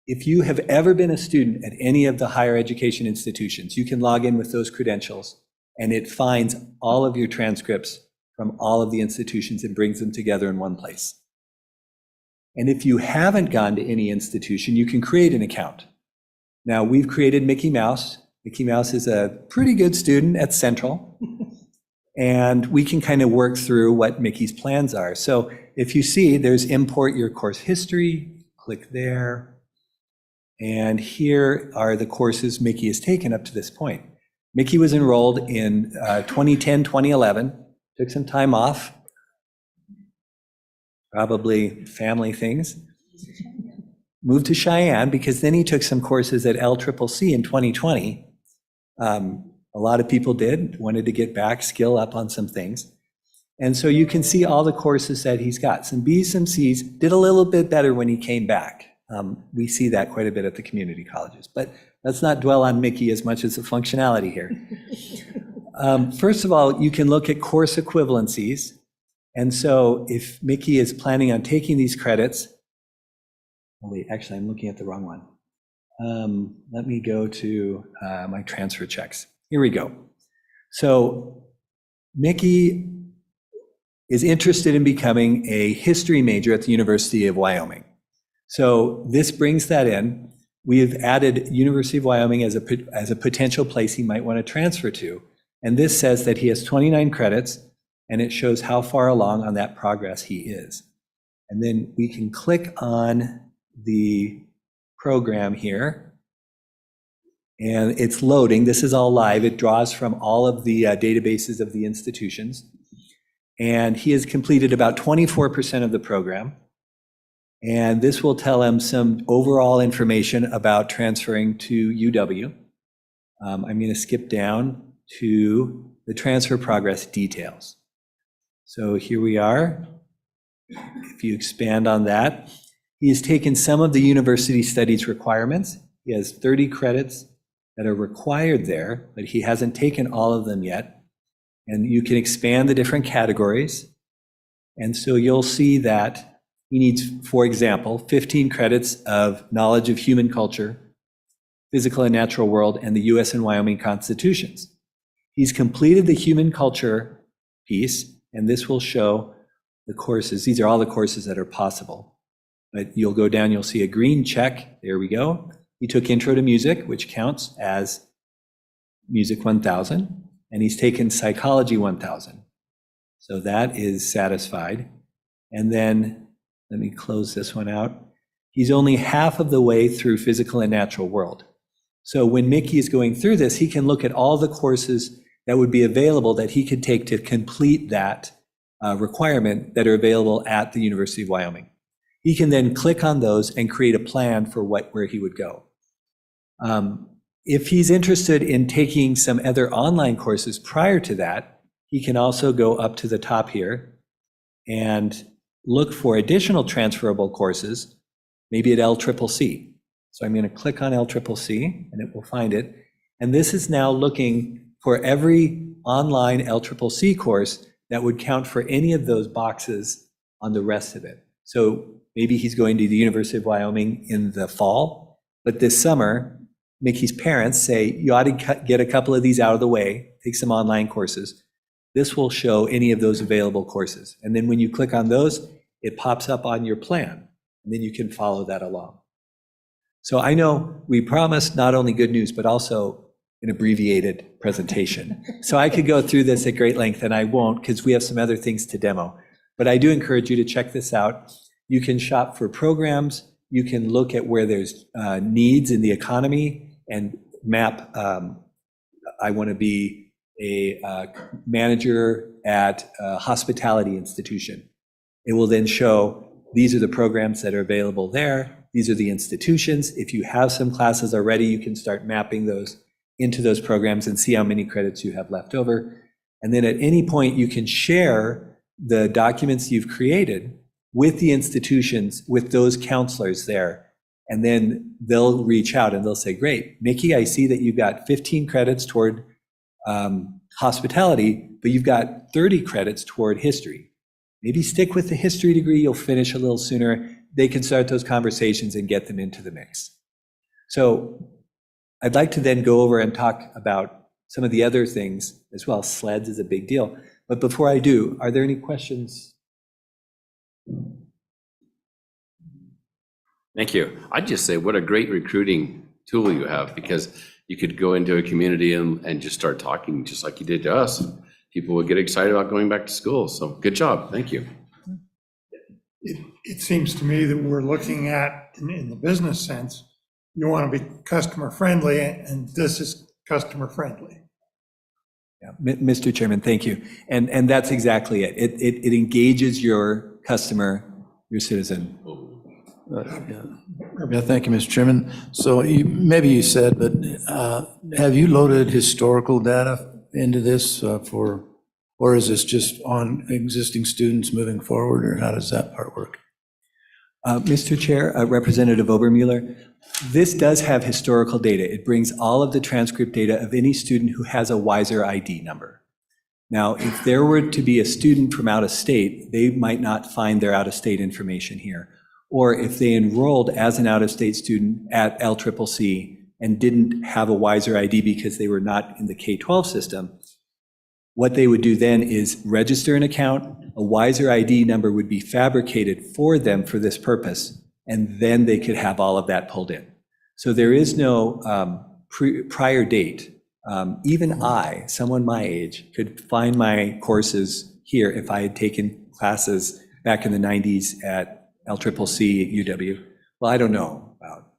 Speaker 11: If you have ever been a student at any of the higher education institutions, you can log in with those credentials, and it finds all of your transcripts from all of the institutions and brings them together in one place. And if you haven't gone to any institution, you can create an account. Now, we've created Mickey Mouse. Mickey Mouse is a pretty good student at Central, and we can kind of work through what Mickey's plans are. So if you see, there's import your course history, click there. And here are the courses Mickey has taken up to this point. Mickey was enrolled in 2010, 2011, took some time off, probably family things, moved to Cheyenne because then he took some courses at LCCC in 2020. A lot of people did, wanted to get back, skill up on some things. And so you can see all the courses that he's got. Some B's, some C's, did a little bit better when he came back. We see that quite a bit at the community colleges, but let's not dwell on Mickey as much as the functionality here. First of all, you can look at course equivalencies. And so if Mickey is planning on taking these credits, oh wait, actually I'm looking at the wrong one. Let me go to my transfer checks. Here we go. So Mickey is interested in becoming a history major at the University of Wyoming. So this brings that in. We have added University of Wyoming as a potential place he might want to transfer to. And this says that he has 29 credits, and it shows how far along on that progress he is. And then we can click on the program here, and it's loading. This is all live. It draws from all of the databases of the institutions. And he has completed about 24% of the program. And this will tell him some overall information about transferring to UW. I'm going to skip down to the transfer progress details. So here we are. If you expand on that, he has taken some of the university studies requirements. He has 30 credits that are required there, but he hasn't taken all of them yet. And you can expand the different categories. And so you'll see that he needs, for example, 15 credits of knowledge of human culture, physical and natural world, and the US and Wyoming constitutions. He's completed the human culture piece, and this will show the courses. These are all the courses that are possible. But you'll go down, you'll see a green check. There we go. He took Intro to Music, which counts as Music 1000, and he's taken Psychology 1000. So that is satisfied. And then let me close this one out. He's only half of the way through Physical and Natural World. So when Mickey is going through this, he can look at all the courses that would be available that he could take to complete that requirement that are available at the University of Wyoming. He can then click on those and create a plan for where he would go. If he's interested in taking some other online courses prior to that, he can also go up to the top here and look for additional transferable courses, maybe at LCCC. So I'm going to click on LCCC and it will find it. And this is now looking for every online LCCC course that would count for any of those boxes on the rest of it. So maybe he's going to the University of Wyoming in the fall, but this summer, Mickey's parents say, you ought to get a couple of these out of the way, take some online courses. This will show any of those available courses. And then when you click on those, it pops up on your plan, and then you can follow that along. So I know we promised not only good news, but also an abbreviated presentation. So I could go through this at great length, and I won't because we have some other things to demo. But I do encourage you to check this out. You can shop for programs. You can look at where there's needs in the economy and map, I want to be a manager at a hospitality institution. It will then show these are the programs that are available there. These are the institutions. If you have some classes already, you can start mapping those into those programs and see how many credits you have left over. And then at any point, you can share the documents you've created with the institutions, with those counselors there. And then they'll reach out and they'll say, great, Mickey, I see that you've got 15 credits toward hospitality, but you've got 30 credits toward history. Maybe stick with the history degree, you'll finish a little sooner. They can start those conversations and get them into the mix. So I'd like to then go over and talk about some of the other things as well. SLEDs is a big deal. But before I do, are there any questions?
Speaker 8: Thank you. I'd just say what a great recruiting tool you have, because you could go into a community and just start talking just like you did to us. People would get excited about going back to school. So good job. Thank you.
Speaker 1: It seems to me that we're looking at, in the business sense, you want to be customer friendly, and this is customer friendly.
Speaker 11: Yeah, Mr. Chairman, thank you. And that's exactly it. It engages your customer, your citizen.
Speaker 4: Yeah, thank you, Mr. Chairman. So maybe you said, but have you loaded historical data into this or is this just on existing students moving forward, or how does that part work?
Speaker 11: Mr. Chair, Representative Obermuller, this does have historical data. It brings all of the transcript data of any student who has a Wiser ID number. Now, if there were to be a student from out of state, they might not find their out-of-state information here. Or if they enrolled as an out-of-state student at LCCC and didn't have a Wiser ID because they were not in the K-12 system, what they would do then is register an account, a Wiser ID number would be fabricated for them for this purpose, and then they could have all of that pulled in. So there is no prior date. Even I, someone my age, could find my courses here if I had taken classes back in the 90s at LCCC at UW. Well, I don't know about.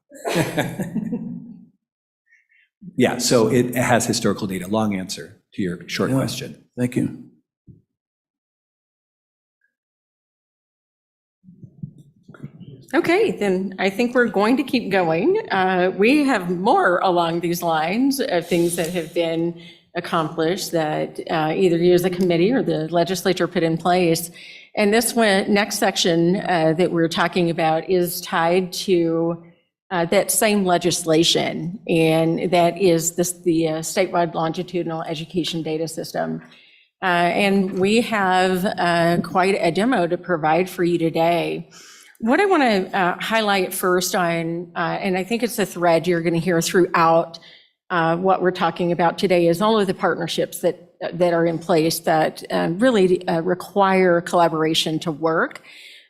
Speaker 11: Yeah, so it has historical data. Long answer to your short question.
Speaker 4: Thank you.
Speaker 9: Okay, then I think we're going to keep going. We have more along these lines of things that have been accomplished that either you as a committee or the legislature put in place. And this one, next section that we're talking about is tied to that same legislation, and that is the statewide longitudinal education data system. And we have quite a demo to provide for you today. What I want to highlight first on, and I think it's a thread you're going to hear throughout what we're talking about today, is all of the partnerships that are in place that really require collaboration to work.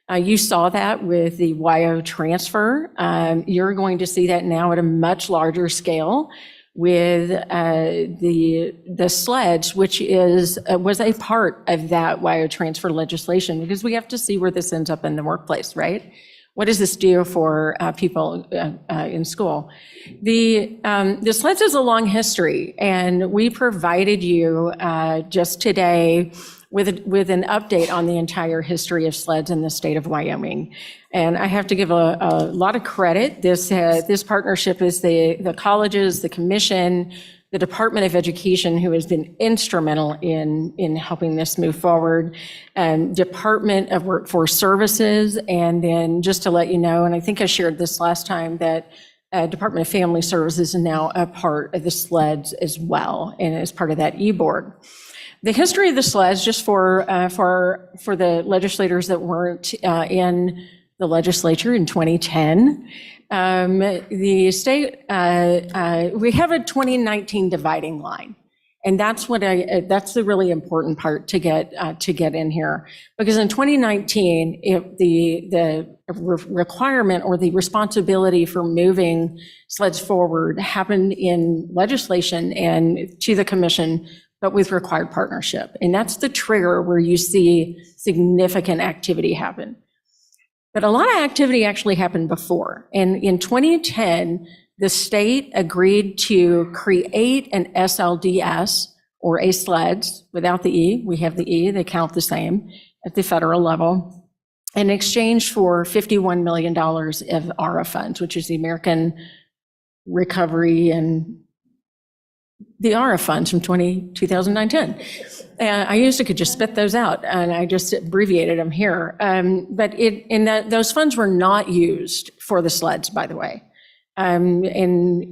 Speaker 9: You saw that with the WYO transfer. You're going to see that now at a much larger scale with the SLEDs, which was a part of that WYO transfer legislation, because we have to see where this ends up in the workplace, right? What does this do for people in school? The SLEDs has a long history, and we provided you just today with an update on the entire history of SLEDs in the state of Wyoming. And I have to give a lot of credit. This partnership is the colleges, the commission, the Department of Education, who has been instrumental in helping this move forward, and Department of Workforce Services, and then just to let you know, and I think I shared this last time, that Department of Family Services is now a part of the SLEDs as well, and is part of that e-board. The history of the sleds, just for the legislators that weren't in the legislature in 2010, the state, we have a 2019 dividing line. And that's that's the really important part to get in here. Because in 2019, the requirement or the responsibility for moving sleds forward happened in legislation and to the commission, but with required partnership. And that's the trigger where you see significant activity happen. But a lot of activity actually happened before. And in 2010, the state agreed to create an SLDS, or a SLEDS, without the E. We have the E, they count the same at the federal level, in exchange for $51 million of ARA funds, which is the American Recovery and the ARA funds from 2009-10. I used to could just spit those out, and I just abbreviated them here. But those funds were not used for the sleds, by the way. And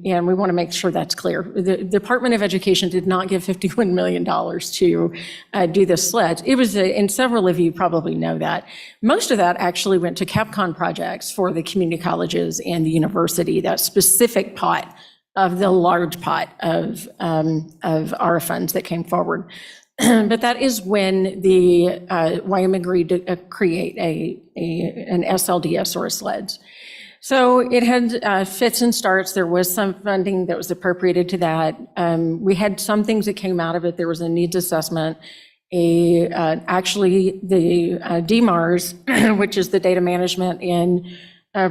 Speaker 9: we want to make sure that's clear. The Department of Education did not give $51 million to do the sleds. It was, and several of you probably know that. Most of that actually went to CapCon projects for the community colleges and the university, that specific pot of the large pot of ARA funds that came forward. But that is when the Wyoming agreed to create an SLDS or a SLEDS. So it had fits and starts. There was some funding that was appropriated to that. We had some things that came out of it. There was a needs assessment. Actually, the DMARS, which is the data management and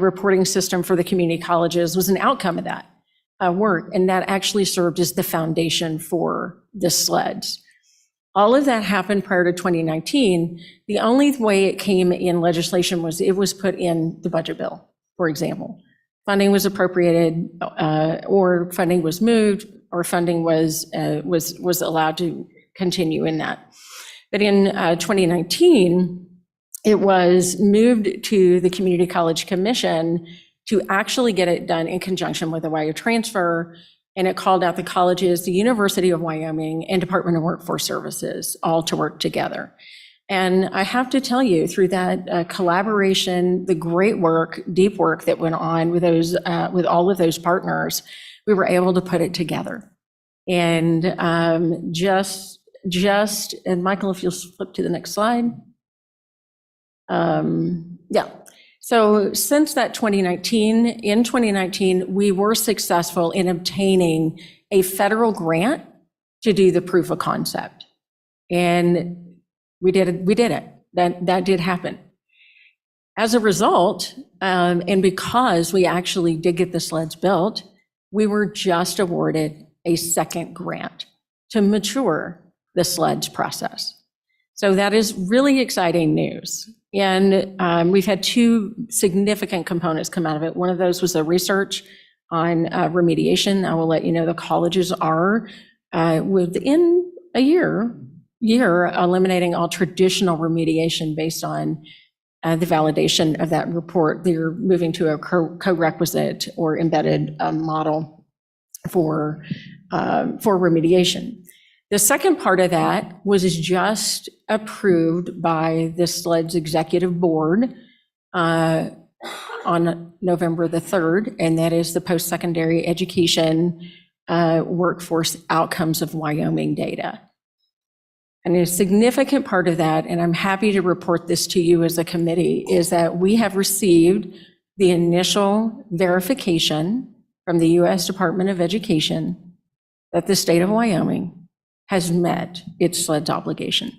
Speaker 9: reporting system for the community colleges, was an outcome of that work. And that actually served as the foundation for the SLEDS. All of that happened prior to 2019. The only way it came in legislation was it was put in the budget bill. For example, funding was appropriated, or funding was moved, or funding was allowed to continue in that. But in 2019, it was moved to the Community College Commission to actually get it done in conjunction with the WYO transfer, and it called out the colleges, the University of Wyoming, and Department of Workforce Services all to work together. And I have to tell you, through that collaboration, the great work, deep work that went on with with all of those partners, we were able to put it together. And and Michael, if you'll flip to the next slide. Yeah. So since that in 2019, we were successful in obtaining a federal grant to do the proof of concept. And we did it. That did happen. As a result, and because we actually did get the sleds built, we were just awarded a second grant to mature the sleds process. So that is really exciting news. And we've had two significant components come out of it. One of those was a research on remediation. I will let you know the colleges are within a year eliminating all traditional remediation based on the validation of that report. They're moving to a co-requisite or embedded model for remediation. The second part of that was just approved by the SLEDS Executive Board on November the 3rd, and that is the Post-Secondary Education Workforce Outcomes of Wyoming data. And a significant part of that, and I'm happy to report this to you as a committee, is that we have received the initial verification from the U.S. Department of Education that the state of Wyoming has met its SLEDS obligation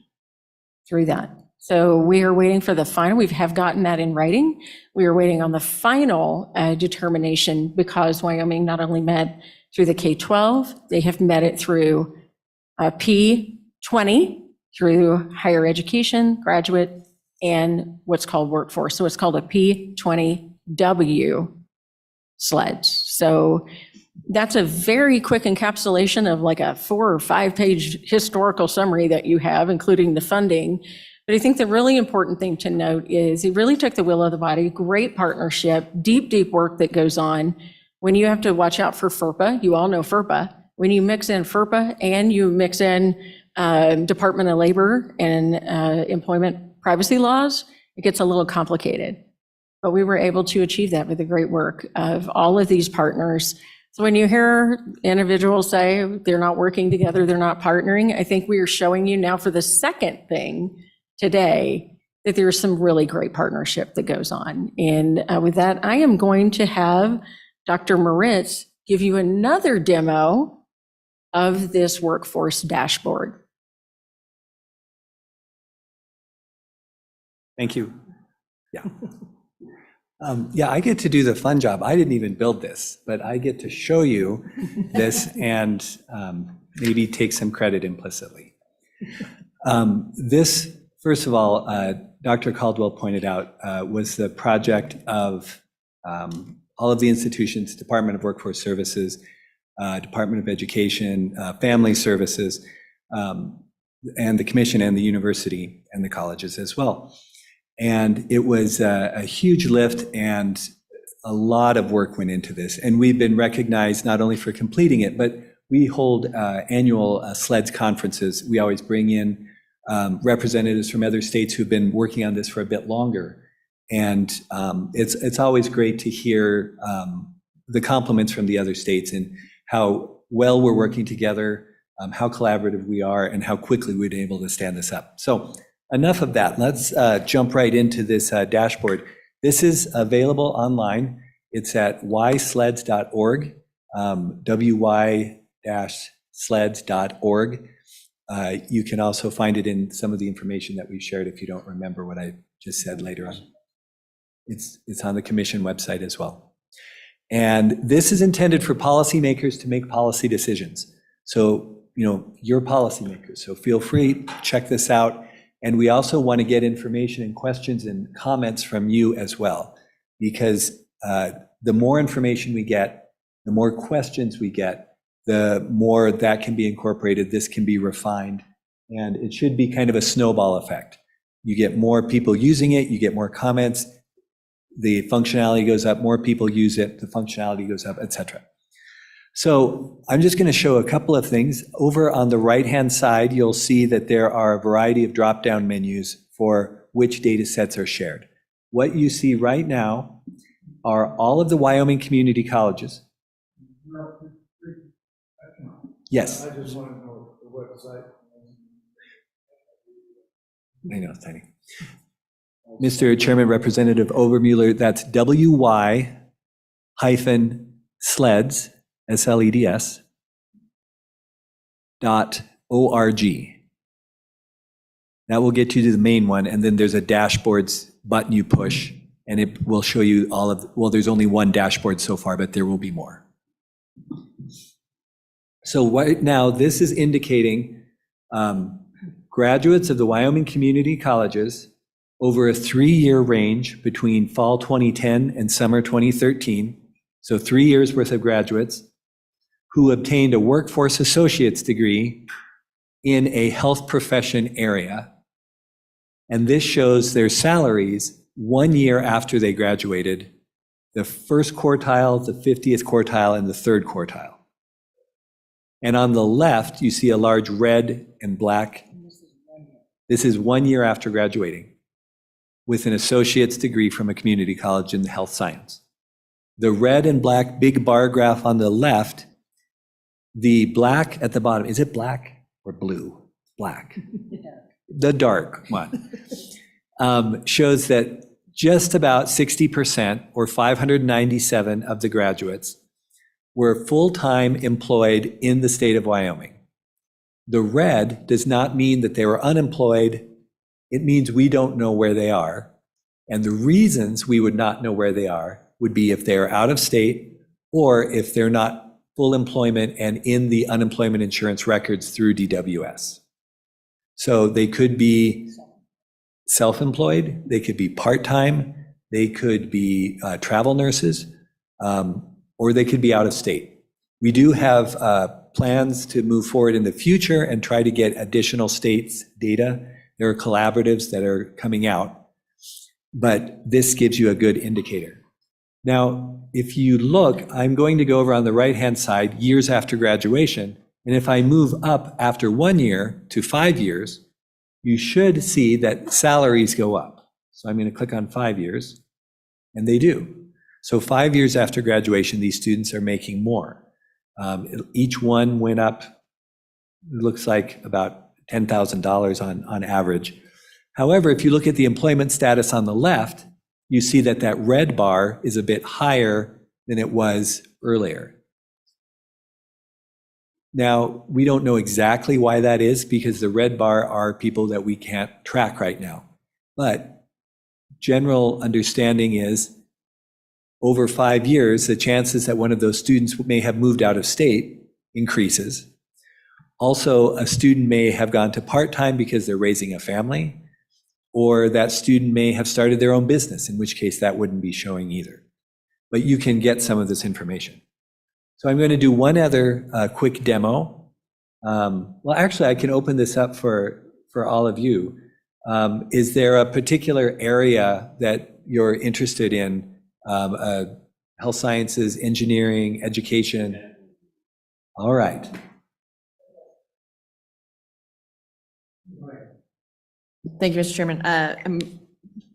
Speaker 9: through that. So we are waiting for the final, we have gotten that in writing. We are waiting on the final determination, because Wyoming not only met through the K-12, they have met it through P20, through higher education, graduate, and what's called workforce. So it's called a P20W SLEDS. So that's a very quick encapsulation of like a 4 or 5 page historical summary that you have, including the funding. But I think the really important thing to note is he really took the will of the body, great partnership, deep, deep work that goes on. When you have to watch out for FERPA, you all know FERPA. When you mix in FERPA and you mix in Department of Labor and employment privacy laws, it gets a little complicated. But we were able to achieve that with the great work of all of these partners. So when you hear individuals say they're not working together, they're not partnering, I think we are showing you now for the second thing today that there's some really great partnership that goes on. And with that, I am going to have Dr. Moritz give you another demo of this workforce dashboard.
Speaker 11: Thank you. Yeah. Yeah, I get to do the fun job. I didn't even build this, but I get to show you this and maybe take some credit implicitly. This, first of all, Dr. Caldwell pointed out, was the project of all of the institutions, Department of Workforce Services, Department of Education, Family Services, and the commission and the university and the colleges as well. And it was a huge lift, and a lot of work went into this. And we've been recognized not only for completing it, but we hold annual SLEDS conferences. We always bring in representatives from other states who've been working on this for a bit longer. And it's always great to hear the compliments from the other states and how well we're working together, how collaborative we are, and how quickly we've been able to stand this up. So enough of that. Let's jump right into this dashboard. This is available online. It's at ysleds.org, wy-sleds.org. You can also find it in some of the information that we shared if you don't remember what I just said later on. It's on the commission website as well. And this is intended for policymakers to make policy decisions. So, you're policymakers, so feel free, check this out. And we also want to get information and questions and comments from you as well, because the more information we get, the more questions we get, the more that can be incorporated, this can be refined, and it should be kind of a snowball effect. You get more people using it, you get more comments, the functionality goes up, more people use it, the functionality goes up, etc. So I'm just going to show a couple of things. Over on the right-hand side, you'll see that there are a variety of drop-down menus for which data sets are shared. What you see right now are all of the Wyoming community colleges. Yes. I just want to know the website. I know, it's tiny. Mr. Chairman, Representative Obermuller, that's WY-sleds, SLEDS, .org. That will get you to the main one, and then there's a dashboards button you push, and it will show you all of, well, there's only one dashboard so far, but there will be more. So right now, this is indicating graduates of the Wyoming community colleges over a 3-year range between fall 2010 and summer 2013, so 3 years worth of graduates, who obtained a workforce associate's degree in a health profession area. And this shows their salaries 1 year after they graduated, the first quartile, the 50th quartile, and the third quartile. And on the left, you see a large red and black. This is 1 year after graduating with an associate's degree from a community college in health science. The red and black big bar graph on the left, the black at the bottom, is it black or blue? Black. The dark one shows that just about 60%, or 597 of the graduates, were full-time employed in the state of Wyoming. The red does not mean that they were unemployed. It means we don't know where they are. And the reasons we would not know where they are would be if they are out of state or if they're not full employment and in the unemployment insurance records through DWS. So they could be self-employed, they could be part-time, they could be travel nurses, or they could be out of state. We do have plans to move forward in the future and try to get additional states' data. There are collaboratives that are coming out, but this gives you a good indicator. Now, if you look, I'm going to go over on the right-hand side, years after graduation, And if I move up after 1 year to 5 years, you should see that salaries go up. So I'm going to click on 5 years, and they do. So 5 years after graduation, these students are making more. Each one went up, it looks like about $10,000 on average. However, if you look at the employment status on the left, you see that that red bar is a bit higher than it was earlier. Now, we don't know exactly why that is because the red bar are people that we can't track right now. But general understanding is over 5 years, the chances that one of those students may have moved out of state increases. Also, a student may have gone to part-time because they're raising a family, or that student may have started their own business, in which case that wouldn't be showing either. But you can get some of this information. So I'm going to do one other quick demo. Well, actually, I can open this up for all of you. Is there a particular area that you're interested in? Health sciences, engineering, education? All right.
Speaker 12: Thank you, Mr. Chairman. I'm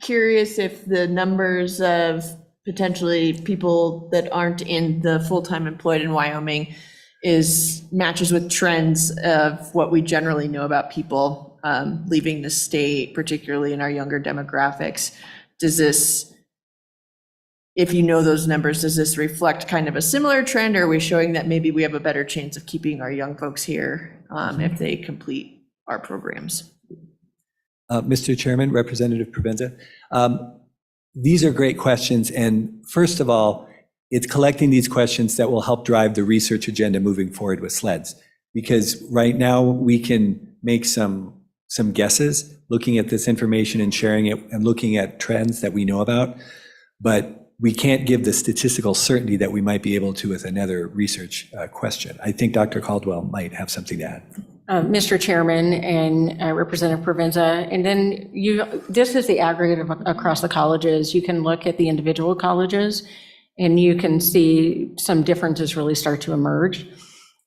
Speaker 12: curious if the numbers of potentially people that aren't in the full-time employed in Wyoming matches with trends of what we generally know about people leaving the state, particularly in our younger demographics. Does this, if you know those numbers, does this reflect kind of a similar trend, or are we showing that maybe we have a better chance of keeping our young folks here if they complete our programs?
Speaker 11: Mr. Chairman, Representative Provenza, these are great questions. And first of all, it's collecting these questions that will help drive the research agenda moving forward with SLEDS. Because right now we can make some guesses looking at this information and sharing it and looking at trends that we know about. But we can't give the statistical certainty that we might be able to with another research question. I think Dr. Caldwell might have something to add.
Speaker 9: Mr. Chairman and Representative Provenza, and then this is the aggregate across the colleges. You can look at the individual colleges and you can see some differences really start to emerge.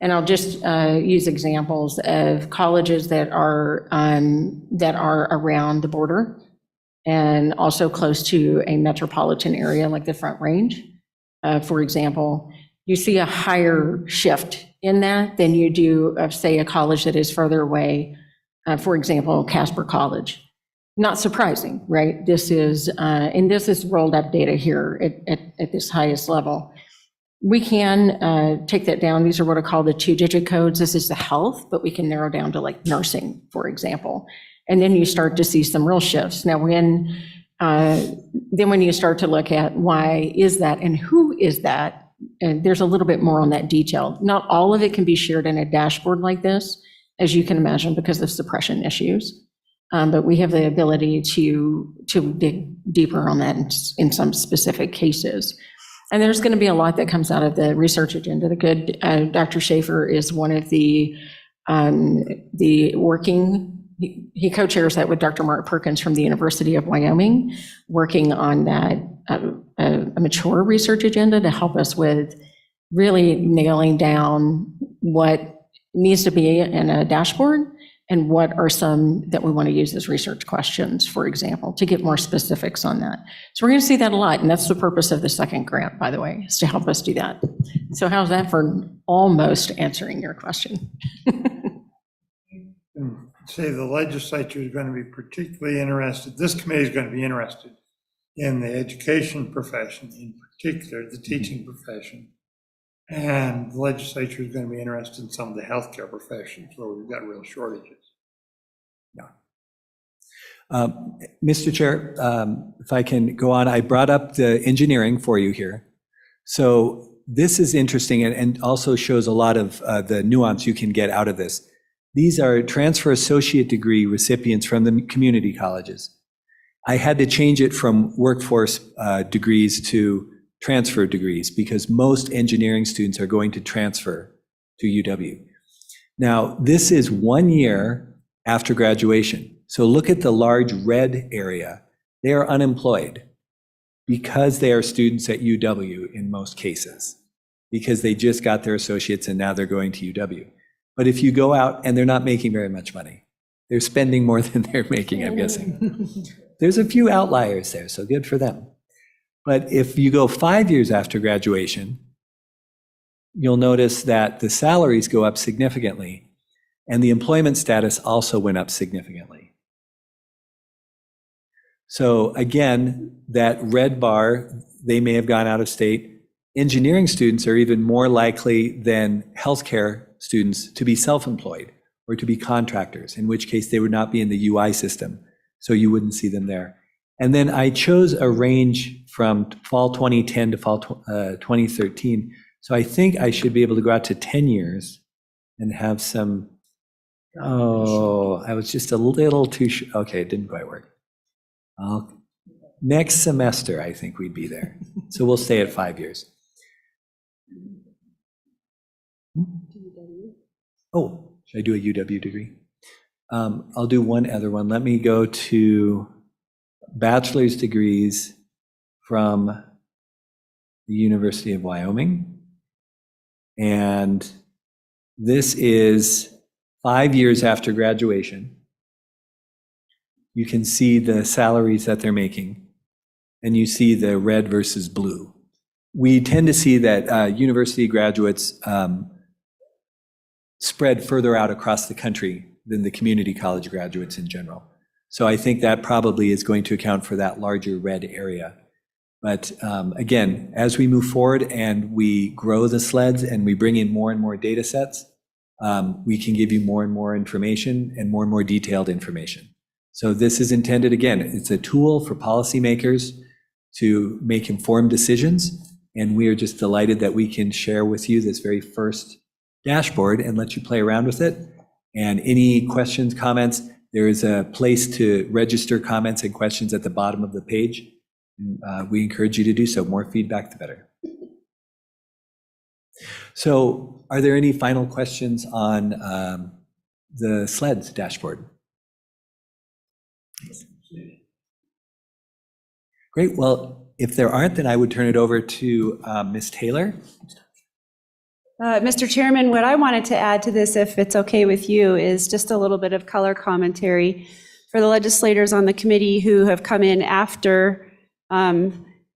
Speaker 9: And I'll just use examples of colleges that are around the border and also close to a metropolitan area like the Front Range. For example, you see a higher shift in that than you do of, say, a college that is further away, for example, Casper College. Not surprising, right? This is, and this is rolled up data here at this highest level. We can take that down. These are what are called the 2-digit codes. This is the health, but we can narrow down to like nursing, for example. And then you start to see some real shifts. Now, when you start to look at why is that and who is that, and there's a little bit more on that detail. Not all of it can be shared in a dashboard like this, as you can imagine, because of suppression issues. But we have the ability to dig deeper on that in some specific cases. And there's going to be a lot that comes out of the research agenda. The good Dr. Schaefer is one of the working, he co-chairs that with Dr. Mark Perkins from the University of Wyoming, working on that a mature research agenda to help us with really nailing down what needs to be in a dashboard and what are some that we want to use as research questions, for example, to get more specifics on that. So we're going to see that a lot, and that's the purpose of the second grant, by the way, is to help us do that. So how's that for almost answering your question?
Speaker 1: Say the legislature is going to be particularly interested, this committee is going to be interested in the education profession, in particular, the teaching profession. And the legislature is going to be interested in some of the healthcare professions where we've got real shortages.
Speaker 11: Mr. Chair, if I can go on, I brought up the engineering for you here. So this is interesting and also shows a lot of the nuance you can get out of this. These are transfer associate degree recipients from the community colleges. I had to change it from workforce degrees to transfer degrees because most engineering students are going to transfer to UW. Now, this is 1 year after graduation. So look at the large red area. They are unemployed because they are students at UW in most cases, because they just got their associates and now they're going to UW. But if you go out and they're not making very much money, they're spending more than they're making, I'm guessing. There's a few outliers there, so good for them. But if you go 5 years after graduation, you'll notice that the salaries go up significantly, and the employment status also went up significantly. So again, that red bar, they may have gone out of state. Engineering students are even more likely than healthcare students to be self-employed or to be contractors, in which case they would not be in the UI system, so you wouldn't see them there. And then I chose a range from fall 2010 to fall 2013. So I think I should be able to go out to 10 years and have some, I was just a little too, okay, it didn't quite work. Next semester, I think we'd be there. So we'll stay at 5 years. Oh, should I do a UW degree? I'll do one other one. Let me go to bachelor's degrees from the University of Wyoming. And this is 5 years after graduation. You can see the salaries that they're making, and you see the red versus blue. We tend to see that university graduates spread further out across the country than the community college graduates in general. So I think that probably is going to account for that larger red area. But again, as we move forward and we grow the sleds and we bring in more and more data sets, we can give you more and more information and more detailed information. So this is intended, again, it's a tool for policymakers to make informed decisions. And we are just delighted that we can share with you this very first dashboard and let you play around with it. And any questions, comments, there is a place to register comments and questions at the bottom of the page. We encourage you to do so. More feedback, the better. So are there any final questions on the SLEDS dashboard? Great. Well, if there aren't, then I would turn it over to Ms. Taylor.
Speaker 10: Mr. Chairman, what I wanted to add to this, if it's okay with you, is just a little bit of color commentary for the legislators on the committee who have come in after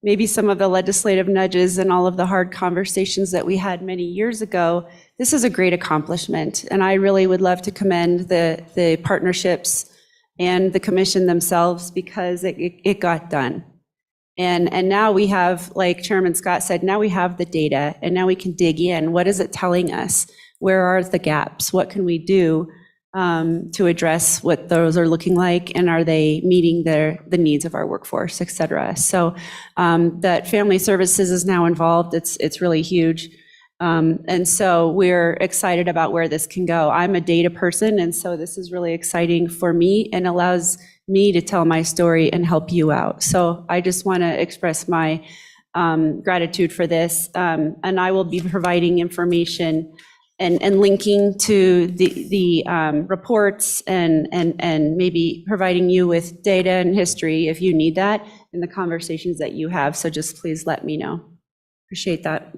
Speaker 10: maybe some of the legislative nudges and all of the hard conversations that we had many years ago. This is a great accomplishment, and I really would love to commend the partnerships and the commission themselves, because it got done. And now we have, like Chairman Scott said, now we have the data, and now we can dig in. What is it telling us? Where are the gaps? What can we do to address what those are looking like? And are they meeting the needs of our workforce, et cetera? So that Family Services is now involved. It's really huge. And so we're excited about where this can go. I'm a data person, and so this is really exciting for me and allows me to tell my story and help you out. So I just want to express my gratitude for this. And I will be providing information and linking to the reports and maybe providing you with data and history if you need that in the conversations that you have. So just please let me know. Appreciate that.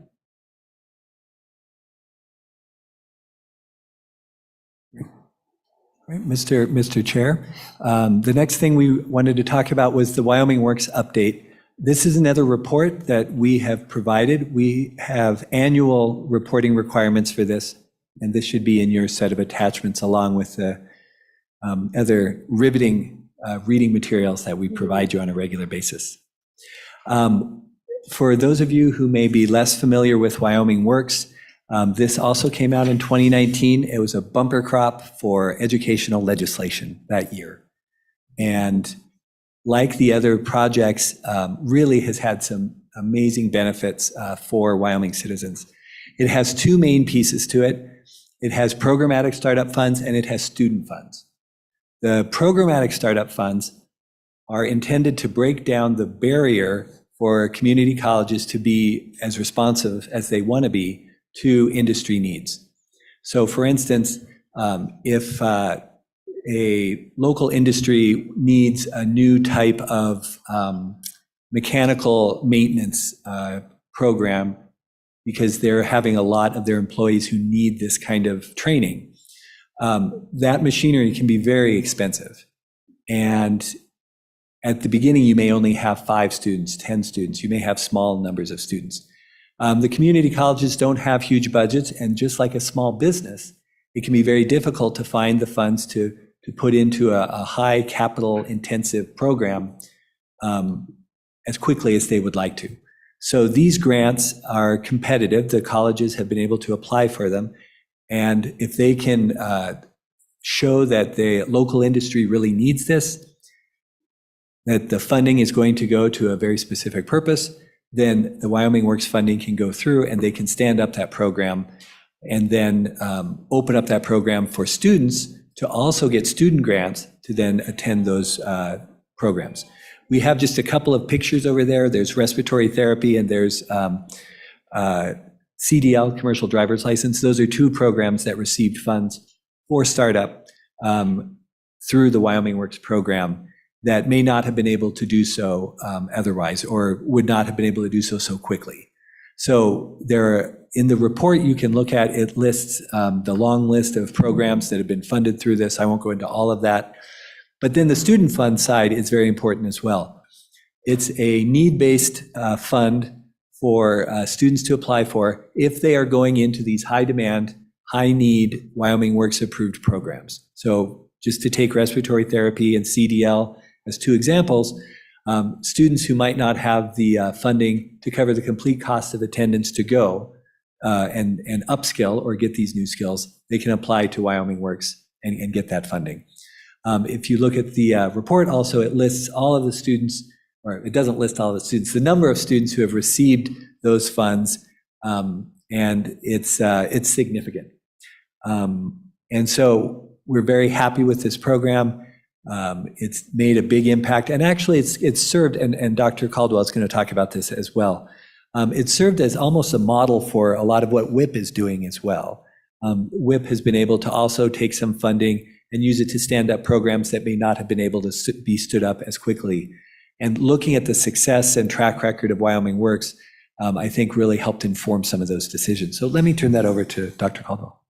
Speaker 11: Right, Mr. Chair, the next thing we wanted to talk about was the Wyoming Works update. This is another report that we have provided. We have annual reporting requirements for this, and this should be in your set of attachments along with the other riveting reading materials that we provide you on a regular basis. For those of you who may be less familiar with Wyoming Works, this also came out in 2019. It was a bumper crop for educational legislation that year. And like the other projects, really has had some amazing benefits for Wyoming citizens. It has two main pieces to it. It has programmatic startup funds and it has student funds. The programmatic startup funds are intended to break down the barrier for community colleges to be as responsive as they want to be to industry needs. So for instance, if a local industry needs a new type of mechanical maintenance program because they're having a lot of their employees who need this kind of training, that machinery can be very expensive. And at the beginning, you may only have 5 students, 10 students. You may have small numbers of students. The community colleges don't have huge budgets, and just like a small business, it can be very difficult to find the funds to put into a high capital intensive program as quickly as they would like to. So these grants are competitive. The colleges have been able to apply for them. And if they can show that the local industry really needs this, that the funding is going to go to a very specific purpose, then the Wyoming Works funding can go through and they can stand up that program and then open up that program for students to also get student grants to then attend those programs. We have just a couple of pictures over there. There's respiratory therapy and there's CDL, commercial driver's license. Those are 2 programs that received funds for startup through the Wyoming Works program that may not have been able to do so otherwise, or would not have been able to do so quickly. So in the report you can look at, it lists the long list of programs that have been funded through this. I won't go into all of that. But then the student fund side is very important as well. It's a need-based fund for students to apply for if they are going into these high-demand, high-need Wyoming Works approved programs. So just to take respiratory therapy and CDL as 2 examples, students who might not have the funding to cover the complete cost of attendance to go and upskill or get these new skills, they can apply to Wyoming Works and get that funding. If you look at the report also, it lists all of the students, or it doesn't list all of the students, the number of students who have received those funds, and it's significant. And so we're very happy with this program. It's made a big impact, and actually it's served, and Dr. Caldwell is going to talk about this as well. It's served as almost a model for a lot of what WIP is doing as well. WIP has been able to also take some funding and use it to stand up programs that may not have been able to be stood up as quickly. And looking at the success and track record of Wyoming Works, I think really helped inform some of those decisions. So let me turn that over to Dr. Caldwell.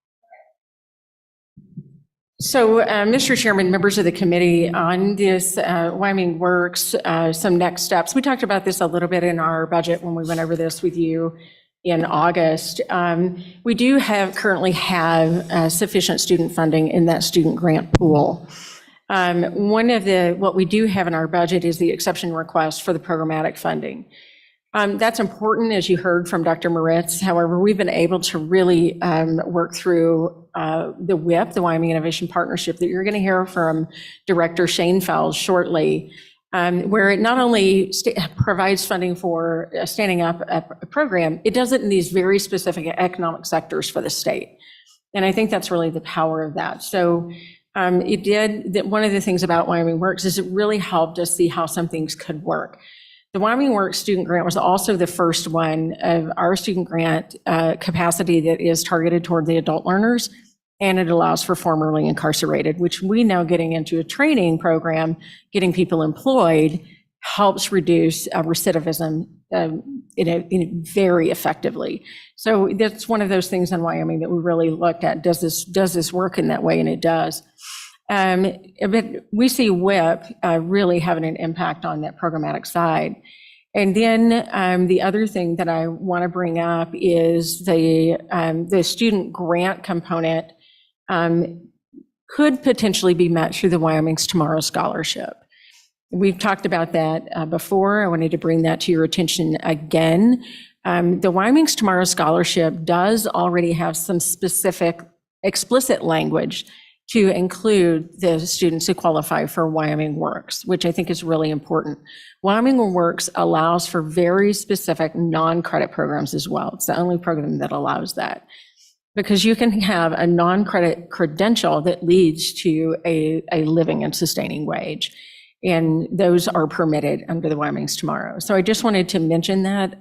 Speaker 9: So, Mr. Chairman, members of the committee, on this Wyoming Works, some next steps. We talked about this a little bit in our budget when we went over this with you in August. We do currently have sufficient student funding in that student grant pool. What we do have in our budget is the exception request for the programmatic funding. That's important, as you heard from Dr. Moritz. However, we've been able to really work through the WIP, the Wyoming Innovation Partnership, that you're going to hear from Director Shane Fels shortly, where it not only provides funding for standing up a program, it does it in these very specific economic sectors for the state. And I think that's really the power of that. So one of the things about Wyoming Works is it really helped us see how some things could work. The Wyoming Works student grant was also the first one of our student grant capacity that is targeted toward the adult learners, and it allows for formerly incarcerated, which we now getting into a training program, getting people employed, helps reduce recidivism very effectively. So that's one of those things in Wyoming that we really looked at. Does this work in that way? And it does. But we see WIP really having an impact on that programmatic side. And then the other thing that I want to bring up is the student grant component could potentially be met through the Wyoming's Tomorrow Scholarship. We've talked about that before. I wanted to bring that to your attention again. The Wyoming's Tomorrow Scholarship does already have some specific explicit language to include the students who qualify for Wyoming Works, which I think is really important. Wyoming Works allows for very specific non-credit programs as well. It's the only program that allows that, because you can have a non-credit credential that leads to a living and sustaining wage. And those are permitted under the Wyoming's Tomorrow. So I just wanted to mention that.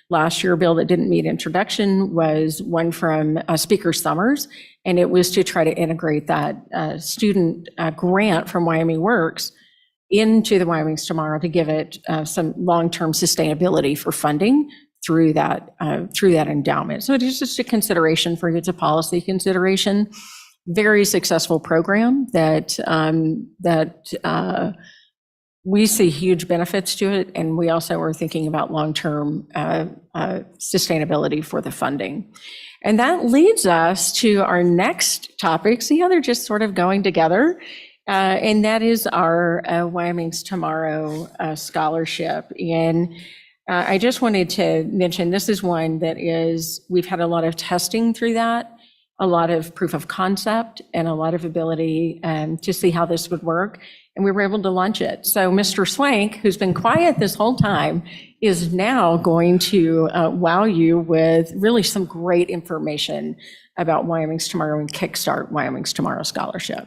Speaker 9: Last year, a bill that didn't meet introduction was one from Speaker Summers, and it was to try to integrate that student grant from Wyoming Works into the Wyoming's Tomorrow to give it some long-term sustainability for funding through that endowment. So it is just a consideration for you. It's a policy consideration. very successful program that we see huge benefits to it, and we also are thinking about long-term sustainability for the funding. And that leads us to our next topic. See how they're just sort of going together? And that is our Wyoming's Tomorrow Scholarship. And I just wanted to mention, this is one that we've had a lot of testing through that, a lot of proof of concept, and a lot of ability to see how this would work. And we were able to launch it. So Mr. Swank, who's been quiet this whole time, is now going to wow you with really some great information about Wyoming's Tomorrow and Kickstart Wyoming's Tomorrow Scholarship.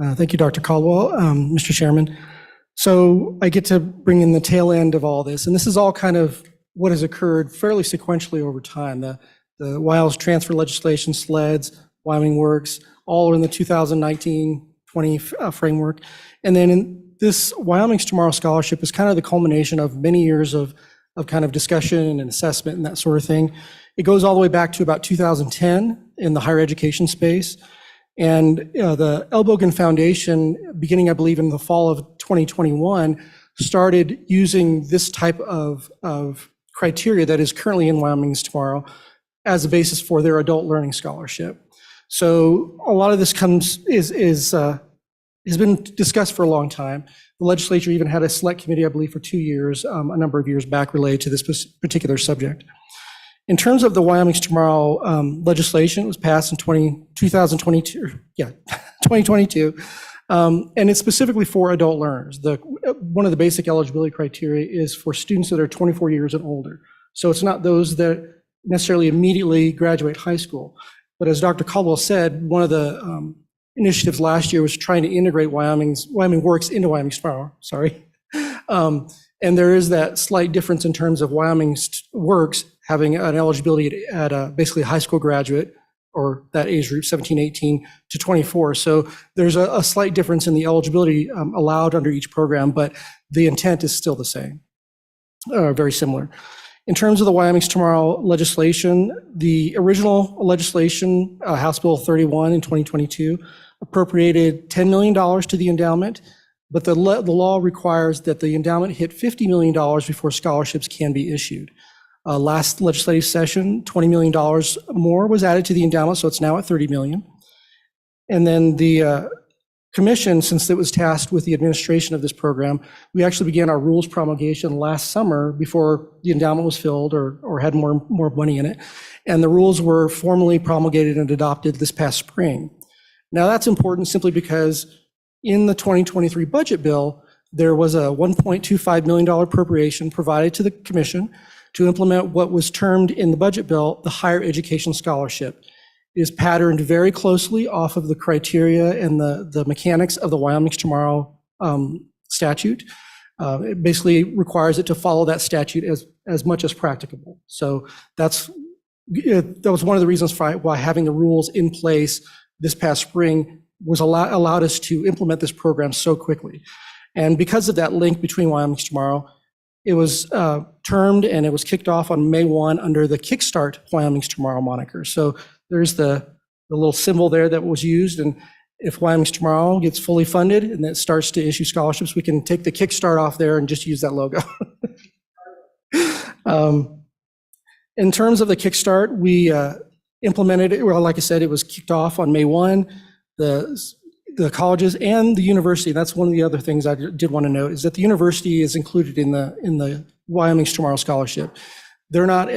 Speaker 13: Thank you, Dr. Caldwell. Mr. Chairman. So I get to bring in the tail end of all this, and this is all kind of what has occurred fairly sequentially over time. The WILES transfer legislation, SLEDs, Wyoming Works, all are in the 2019-20 framework. And then in this Wyoming's Tomorrow Scholarship is kind of the culmination of many years of kind of discussion and assessment and that sort of thing. It goes all the way back to about 2010 in the higher education space. And the Elbogen Foundation, beginning, I believe, in the fall of 2021, started using this type of criteria that is currently in Wyoming's Tomorrow as a basis for their adult learning scholarship. So a lot of this has been discussed for a long time. The legislature even had a select committee, I believe, for 2 years, a number of years back, related to this particular subject. In terms of the Wyoming's Tomorrow legislation, it was passed in 2022, and it's specifically for adult learners. One of the basic eligibility criteria is for students that are 24 years and older. So it's not those that necessarily immediately graduate high school. But as Dr. Caldwell said, one of the initiatives last year was trying to integrate Wyoming Works into Wyoming's Tomorrow, and there is that slight difference in terms of Wyoming's Works having an eligibility at basically a high school graduate, or that age group, 17, 18 to 24. So there's a slight difference in the eligibility allowed under each program, but the intent is still the same, very similar. In terms of the Wyoming's Tomorrow legislation, the original legislation, House Bill 31 in 2022, appropriated $10 million to the endowment, but the law requires that the endowment hit $50 million before scholarships can be issued. Last legislative session, $20 million more was added to the endowment, so it's now at $30 million. And then the commission, since it was tasked with the administration of this program, we actually began our rules promulgation last summer before the endowment was filled or had more money in it. And the rules were formally promulgated and adopted this past spring. Now that's important simply because in the 2023 budget bill, there was a $1.25 million appropriation provided to the commission to implement what was termed in the budget bill the Higher Education Scholarship. It is patterned very closely off of the criteria and the mechanics of the Wyoming's Tomorrow statute. It basically requires it to follow that statute as much as practicable. So that was one of the reasons why having the rules in place this past spring was allowed us to implement this program so quickly. And because of that link between Wyoming's Tomorrow, it was termed and it was kicked off on May 1 under the Kickstart Wyoming's Tomorrow moniker. So there's the little symbol there that was used, and if Wyoming's Tomorrow gets fully funded and it starts to issue scholarships, we can take the Kickstart off there and just use that logo. In terms of the Kickstart, we implemented it, well, like I said, it was kicked off on May 1. The colleges and the university, that's one of the other things I did want to note, is that the university is included in the Wyoming's Tomorrow Scholarship. They're not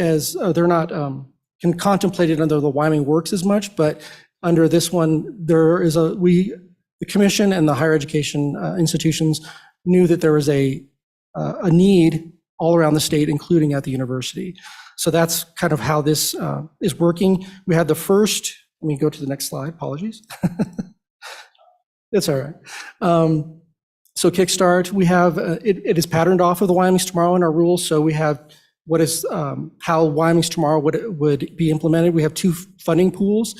Speaker 13: contemplated under the Wyoming Works as much, but under this one, the commission and the higher education institutions knew that there was a need all around the state, including at the university. So that's kind of how this is working. We had the first, let me go to the next slide, apologies. It's all right. So Kickstart, we have, it is patterned off of the Wyoming's Tomorrow in our rules. So we have what is, how Wyoming's Tomorrow would be implemented. We have 2 funding pools.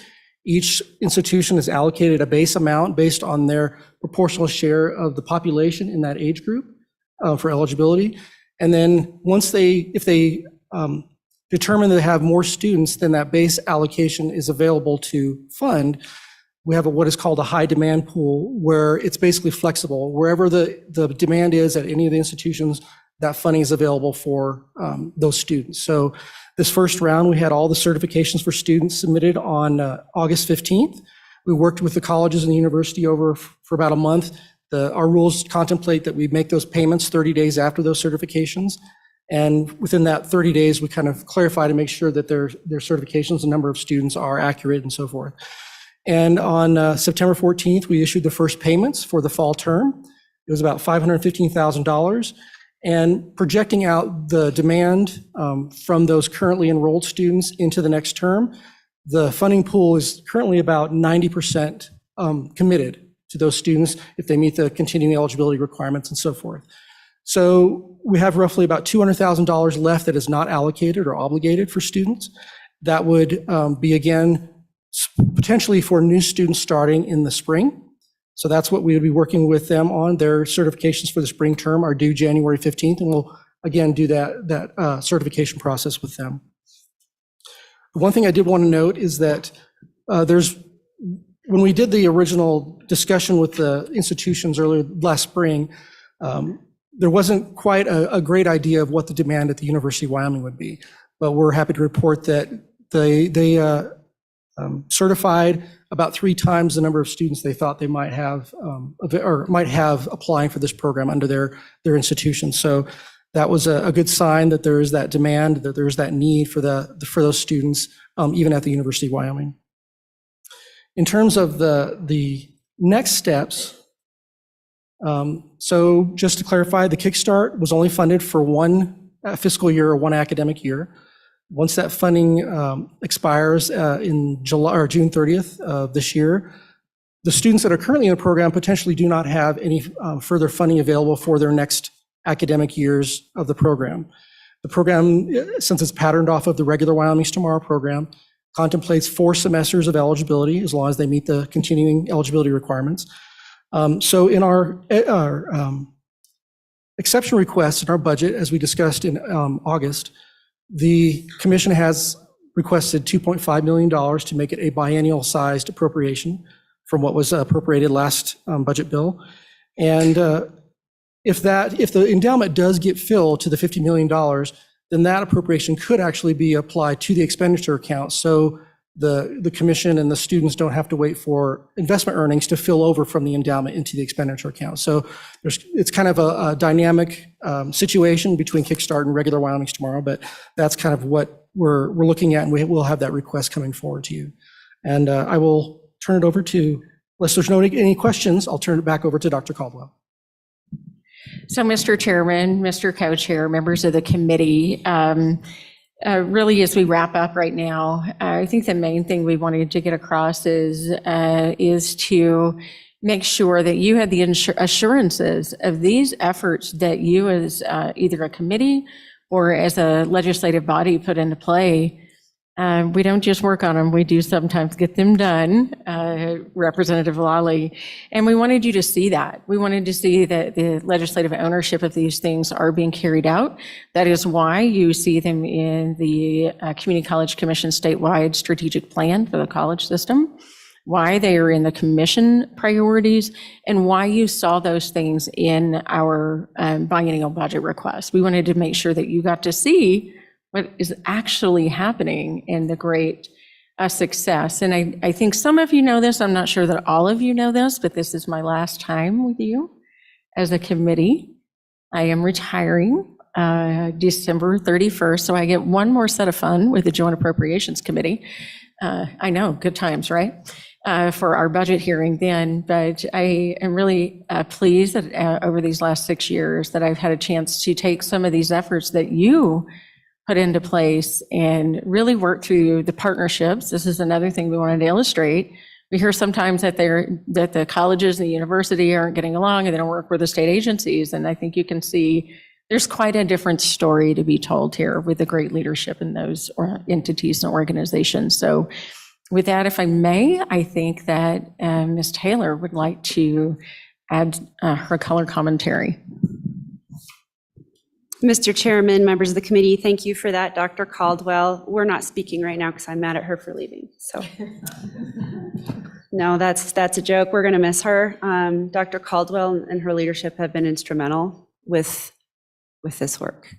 Speaker 13: Each institution is allocated a base amount based on their proportional share of the population in that age group for eligibility. And then if they determine that they have more students than that base allocation is available to fund, we have what is called a high demand pool, where it's basically flexible. Wherever the demand is at any of the institutions, that funding is available for those students. So this first round, we had all the certifications for students submitted on August 15th. We worked with the colleges and the university over for about a month. Our rules contemplate that we make those payments 30 days after those certifications. And within that 30 days, we kind of clarify to make sure that their certifications, the number of students are accurate and so forth. And on September 14th, we issued the first payments for the fall term. It was about $515,000. And projecting out the demand from those currently enrolled students into the next term, the funding pool is currently about 90% committed to those students if they meet the continuing eligibility requirements and so forth. So we have roughly about $200,000 left that is not allocated or obligated for students. That would be, again, potentially for new students starting in the spring. So that's what we would be working with them on. Their certifications for the spring term are due January 15th, and we'll, again, do that certification process with them. One thing I did want to note is that when we did the original discussion with the institutions earlier last spring, there wasn't quite a great idea of what the demand at the University of Wyoming would be. But we're happy to report that they certified about 3 times the number of students they thought they might have applying for this program under their institution. So that was a good sign that there is that demand, that there is that need for those students, even at the University of Wyoming. In terms of the next steps, so just to clarify, the Kickstart was only funded for one fiscal year or one academic year. Once that funding expires in July or June 30th of this year, the students that are currently in the program potentially do not have any further funding available for their next academic years of the program. The program, since it's patterned off of the regular Wyoming's Tomorrow program, contemplates 4 semesters of eligibility as long as they meet the continuing eligibility requirements. So in our exception request in our budget, as we discussed in August, the commission has requested $2.5 million to make it a biennial sized appropriation from what was appropriated last budget bill. And if the endowment does get filled to the $50 million, then that appropriation could actually be applied to the expenditure account. So the commission and the students don't have to wait for investment earnings to fill over from the endowment into the expenditure account. So it's kind of a dynamic situation between Kickstart and regular Wyoming's Tomorrow, but that's kind of what we're looking at, and we'll have that request coming forward to you. And I will turn it over to, unless there's any questions, I'll turn it back over to Dr. Caldwell.
Speaker 9: So, Mr. Chairman, Mr. Co-Chair, members of the committee, really, as we wrap up right now, I think the main thing we wanted to get across is to make sure that you had the assurances of these efforts that you as either a committee or as a legislative body put into play. We don't just work on them, we do sometimes get them done, Representative Lawley. And we wanted you to see that. We wanted to see that the legislative ownership of these things are being carried out. That is why you see them in the Community College Commission statewide strategic plan for the college system, why they are in the commission priorities, and why you saw those things in our biennial budget request. We wanted to make sure that you got to see what is actually happening in the great success. And I think some of you know this, I'm not sure that all of you know this, but this is my last time with you as a committee. I am retiring December 31st, so I get one more set of fun with the Joint Appropriations Committee. I know, good times, right? For our budget hearing then, but I am really pleased that over these last 6 years that I've had a chance to take some of these efforts that you put into place and really work through the partnerships. This is another thing we wanted to illustrate. We hear sometimes that the colleges and the university aren't getting along and they don't work with the state agencies. And I think you can see there's quite a different story to be told here with the great leadership in those entities and organizations. So with that, if I may, I think that Ms. Taylor would like to add her color commentary.
Speaker 10: Mr. Chairman, members of the committee, thank you for that, Dr. Caldwell. We're not speaking right now because I'm mad at her for leaving, so. No, that's a joke. We're going to miss her. Dr. Caldwell and her leadership have been instrumental with this work.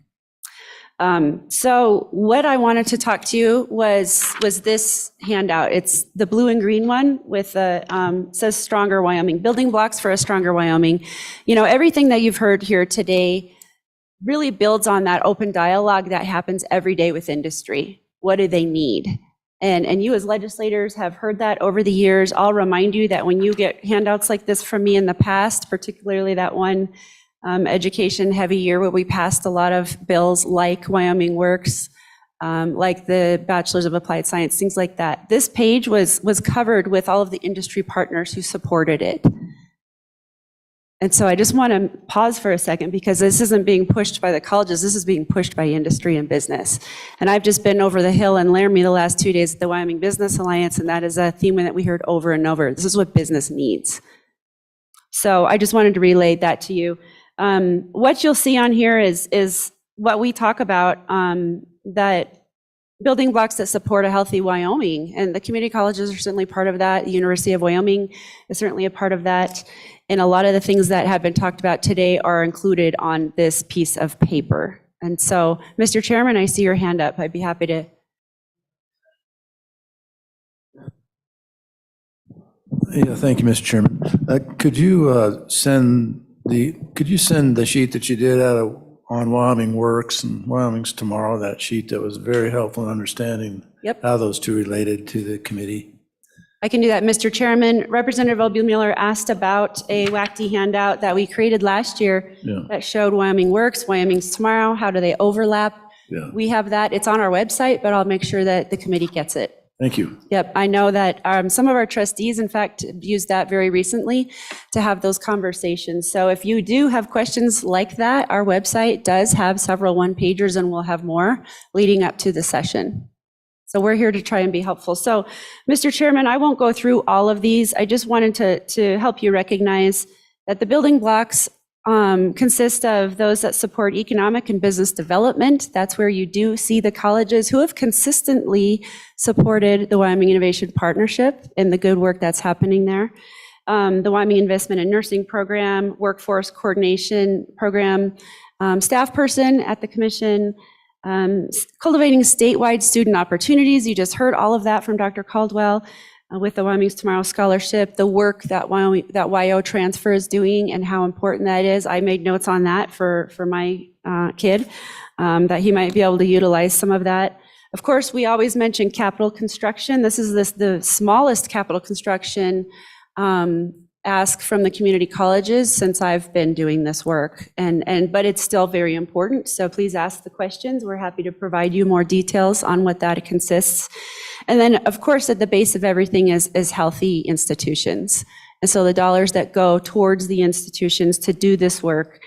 Speaker 10: So what I wanted to talk to you was this handout. It's the blue and green one with says Stronger Wyoming, Building Blocks for a Stronger Wyoming. You know, everything that you've heard here today really builds on that open dialogue that happens every day with industry. What do they need? And you as legislators have heard that over the years. I'll remind you that when you get handouts like this from me in the past, particularly that one education heavy year where we passed a lot of bills like Wyoming Works, like the Bachelor's of Applied Science, things like that. This page was covered with all of the industry partners who supported it. And so I just want to pause for a second because this isn't being pushed by the colleges, this is being pushed by industry and business. And I've just been over the hill in Laramie the last 2 days at the Wyoming Business Alliance, and that is a theme that we heard over and over. This is what business needs. So I just wanted to relay that to you. What you'll see on here is what we talk about, that building blocks that support a healthy Wyoming. And the community colleges are certainly part of that. The University of Wyoming is certainly a part of that. And a lot of the things that have been talked about today are included on this piece of paper. And so, Mr. Chairman, I see your hand up. I'd be happy to.
Speaker 4: Yeah, thank you, Mr. Chairman. Could you send the sheet that you did on Wyoming Works and Wyoming's Tomorrow, that sheet that was very helpful in understanding how those two related to the committee?
Speaker 10: I can do that, Mr. Chairman. Representative Obermueller asked about a WACD handout that we created last year that showed Wyoming Works, Wyoming's Tomorrow, how do they overlap?
Speaker 4: Yeah.
Speaker 10: We have that. It's on our website, but I'll make sure that the committee gets it.
Speaker 4: Thank you.
Speaker 10: Yep, I know that some of our trustees, in fact, used that very recently to have those conversations. So if you do have questions like that, our website does have several one-pagers, and we'll have more leading up to the session. So we're here to try and be helpful. So, Mr. Chairman, I won't go through all of these. I just wanted to help you recognize that the building blocks consist of those that support economic and business development. That's where you do see the colleges who have consistently supported the Wyoming Innovation Partnership and the good work that's happening there. The Wyoming Investment in Nursing Program, Workforce Coordination Program, staff person at the commission, cultivating statewide student opportunities. You just heard all of that from Dr. Caldwell. With the Wyoming's Tomorrow Scholarship, the work that WYO Transfer is doing and how important that is. I made notes on that for my kid, that he might be able to utilize some of that. Of course, we always mention capital construction. This is the smallest capital construction ask from the community colleges since I've been doing this work, but it's still very important. So please ask the questions. We're happy to provide you more details on what that consists. And then, of course, at the base of everything is healthy institutions. And so the dollars that go towards the institutions to do this work,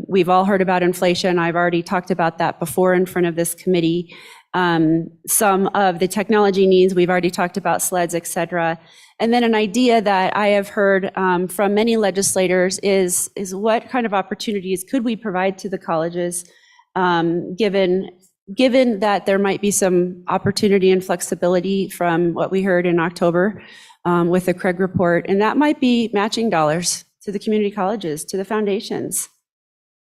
Speaker 10: we've all heard about inflation. I've already talked about that before in front of this committee. Some of the technology needs, we've already talked about SLEDs, et cetera. And then an idea that I have heard from many legislators is what kind of opportunities could we provide to the colleges, given that there might be some opportunity and flexibility from what we heard in October with the Craig report, and that might be matching dollars to the community colleges, to the foundations.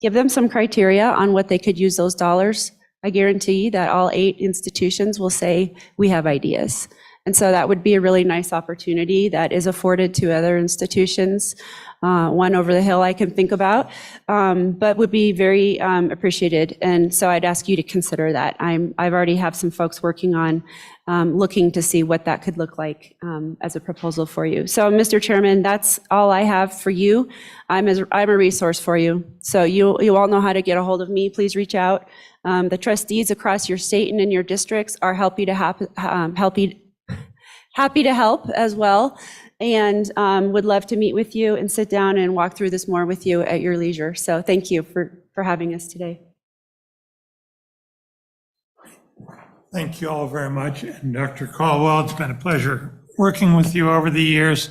Speaker 10: Give them some criteria on what they could use those dollars. I guarantee that all 8 institutions will say, we have ideas. And so that would be a really nice opportunity that is afforded to other institutions. One over the hill I can think about, but would be very appreciated. And so I'd ask you to consider that. I've already have some folks working on looking to see what that could look like as a proposal for you. So, Mr. Chairman, that's all I have for you. I'm a resource for you. So you all know how to get a hold of me. Please reach out. The trustees across your state and in your districts are happy to help as well, and would love to meet with you and sit down and walk through this more with you at your leisure. So thank you for having us today.
Speaker 1: Thank you all very much. And Dr. Caldwell, it's been a pleasure working with you over the years.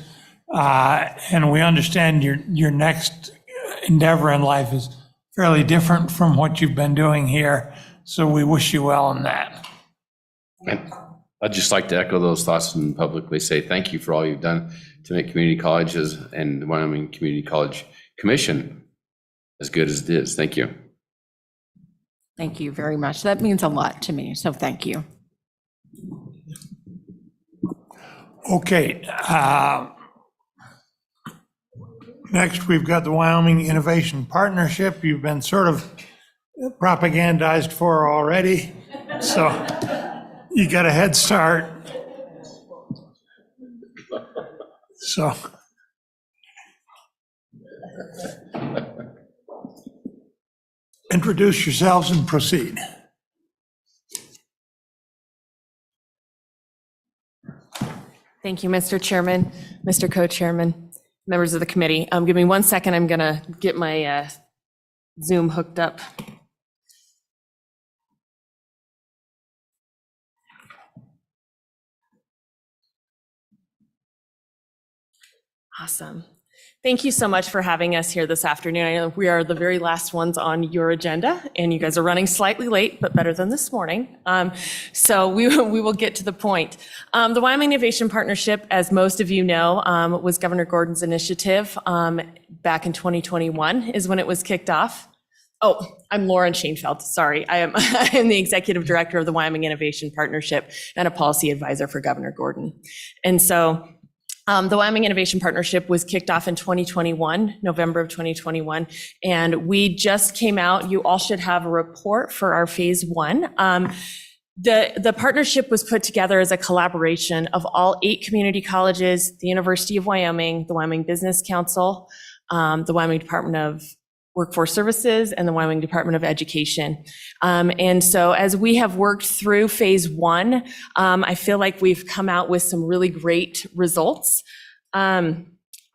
Speaker 1: And we understand your next endeavor in life is fairly different from what you've been doing here. So we wish you well in that.
Speaker 8: And I'd just like to echo those thoughts and publicly say thank you for all you've done to make community colleges and the Wyoming Community College Commission as good as it is. Thank you.
Speaker 9: Thank you very much. That means a lot to me, so thank you.
Speaker 1: Okay. Next, we've got the Wyoming Innovation Partnership. You've been sort of propagandized for already, so you got a head start. So. Introduce yourselves and proceed.
Speaker 7: Thank you, Mr. Chairman, Mr. Co-Chairman, members of the committee. Give me 1 second. I'm going to get my Zoom hooked up. Awesome. Thank you so much for having us here this afternoon. I know we are the very last ones on your agenda, and you guys are running slightly late, but better than this morning. So we will get to the point. The Wyoming Innovation Partnership, as most of you know, was Governor Gordon's initiative back in 2021 is when it was kicked off. Oh, I'm Lauren Schoenfeld. Sorry. I am the executive director of the Wyoming Innovation Partnership and a policy advisor for Governor Gordon. And so the Wyoming Innovation Partnership was kicked off in 2021, November of 2021, and we just came out. You all should have a report for our phase one. The partnership was put together as a collaboration of all 8 community colleges, the University of Wyoming, the Wyoming Business Council, the Wyoming Department of Workforce Services, and the Wyoming Department of Education. And so as we have worked through phase one, I feel like we've come out with some really great results. I'm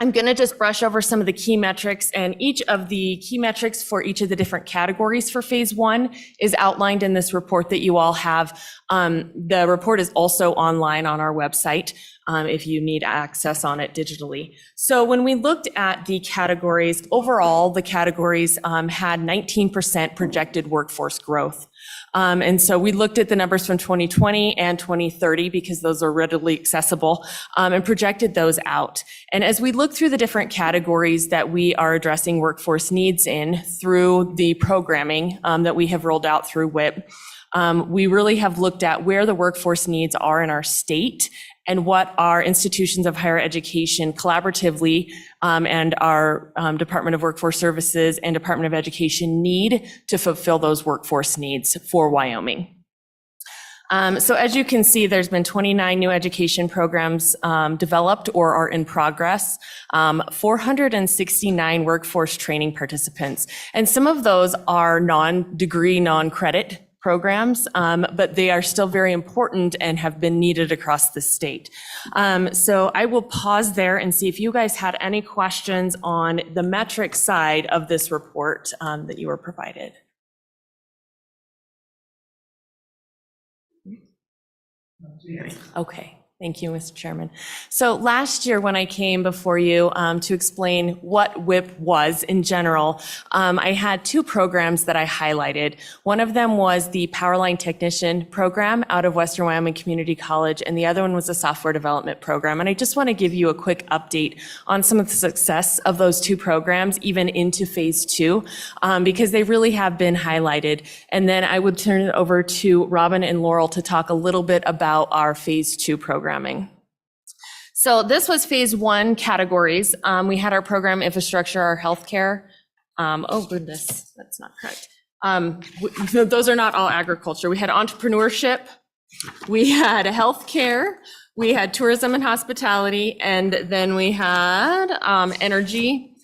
Speaker 7: going to just brush over some of the key metrics, and each of the key metrics for each of the different categories for phase one is outlined in this report that you all have. The report is also online on our website if you need access on it digitally. So when we looked at the categories, overall, the categories had 19% projected workforce growth. And so we looked at the numbers from 2020 and 2030 because those are readily accessible, and projected those out. And as we look through the different categories that we are addressing workforce needs in through the programming that we have rolled out through WIP, we really have looked at where the workforce needs are in our state and what our institutions of higher education collaboratively and our Department of Workforce Services and Department of Education need to fulfill those workforce needs for Wyoming. So as you can see, there's been 29 new education programs developed or are in progress, 469 workforce training participants. And some of those are non-degree, non-credit programs, but they are still very important and have been needed across the state. So I will pause there and see if you guys had any questions on the metric side of this report that you were provided. Okay. Thank you, Mr. Chairman. So last year when I came before you to explain what WIP was in general, I had 2 programs that I highlighted. One of them was the Powerline Technician program out of Western Wyoming Community College, and the other one was a software development program. And I just want to give you a quick update on some of the success of those 2 programs, even into phase 2, because they really have been highlighted. And then I would turn it over to Robin and Laurel to talk a little bit about our phase 2 program. So this was phase 1 categories. We had our program infrastructure, our healthcare. Oh goodness, that's not correct. Those are not all agriculture. We had entrepreneurship, we had healthcare, we had tourism and hospitality, and then we had energy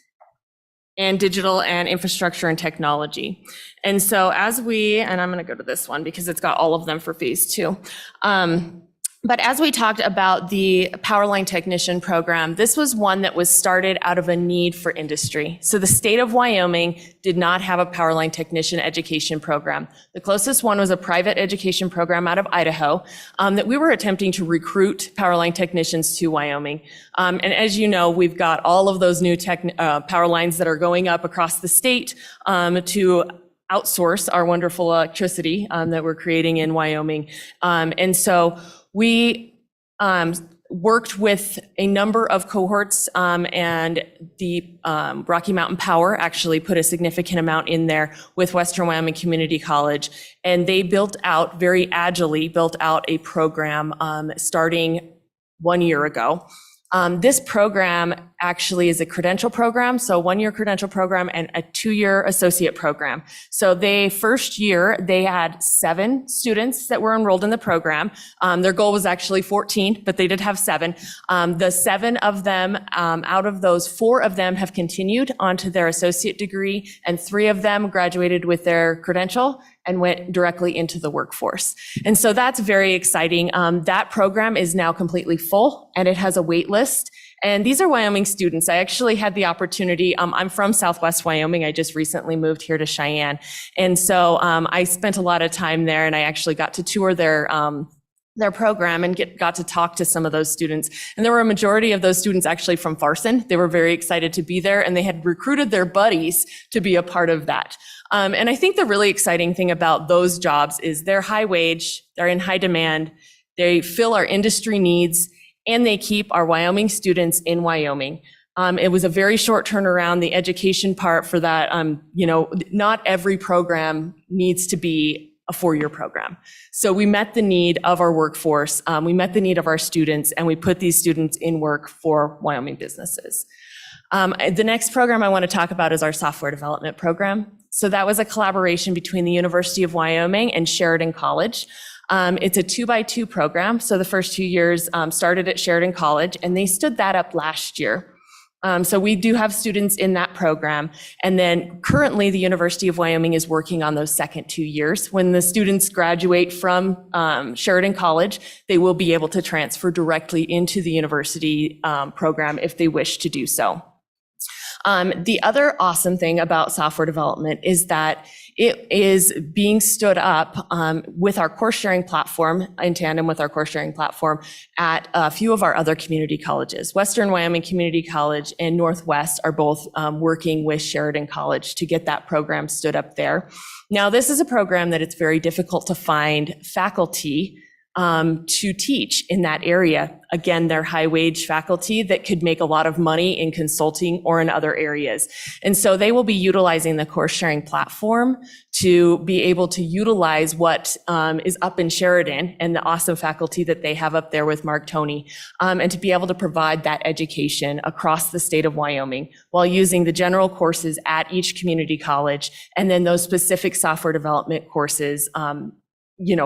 Speaker 7: and digital and infrastructure and technology. And so and I'm going to go to this one because it's got all of them for phase 2.
Speaker 14: But as we talked about the Powerline Technician Program, this was one that was started out of a need for industry. So the state of Wyoming did not have a Powerline Technician education program. The closest one was a private education program out of Idaho that we were attempting to recruit Powerline technicians to Wyoming. And as you know, we've got all of those new power lines that are going up across the state to outsource our wonderful electricity that we're creating in Wyoming. And so we worked with a number of cohorts, and the Rocky Mountain Power actually put a significant amount in there with Western Wyoming Community College. And they very agilely built out a program starting 1 year ago. This program actually is a credential program, so 1-year credential program and a 2-year associate program. So first year, they had 7 students that were enrolled in the program. Their goal was actually 14, but they did have 7. The 7 of them, out of those, 4 of them have continued onto their associate degree, and 3 of them graduated with their credential and went directly into the workforce. And so that's very exciting. That program is now completely full, and it has a wait list. And these are Wyoming students. I actually had the opportunity, I'm from Southwest Wyoming. I just recently moved here to Cheyenne. And so I spent a lot of time there, and I actually got to tour their program and got to talk to some of those students. And there were a majority of those students actually from Farson. They were very excited to be there, and they had recruited their buddies to be a part of that. And I think the really exciting thing about those jobs is they're high wage, they're in high demand, they fill our industry needs, and they keep our Wyoming students in Wyoming. It was a very short turnaround. The education part for that, not every program needs to be a 4-year program. So we met the need of our workforce, we met the need of our students, and we put these students in work for Wyoming businesses. The next program I want to talk about is our software development program. So that was a collaboration between the University of Wyoming and Sheridan College. It's a 2x2 program. So the first 2 years started at Sheridan College, and they stood that up last year. So we do have students in that program. And then currently the University of Wyoming is working on those second 2 years. When the students graduate from Sheridan College, they will be able to transfer directly into the university program if they wish to do so. The other awesome thing about software development is that it is being stood up with our course sharing platform, in tandem with our course sharing platform, at a few of our other community colleges. Western Wyoming Community College and Northwest are both working with Sheridan College to get that program stood up there. Now, this is a program that it's very difficult to find faculty to teach in that area. Again, they're high wage faculty that could make a lot of money in consulting or in other areas. And so they will be utilizing the course sharing platform to be able to utilize what is up in Sheridan and the awesome faculty that they have up there with Mark Toney, and to be able to provide that education across the state of Wyoming while using the general courses at each community college, and then those specific software development courses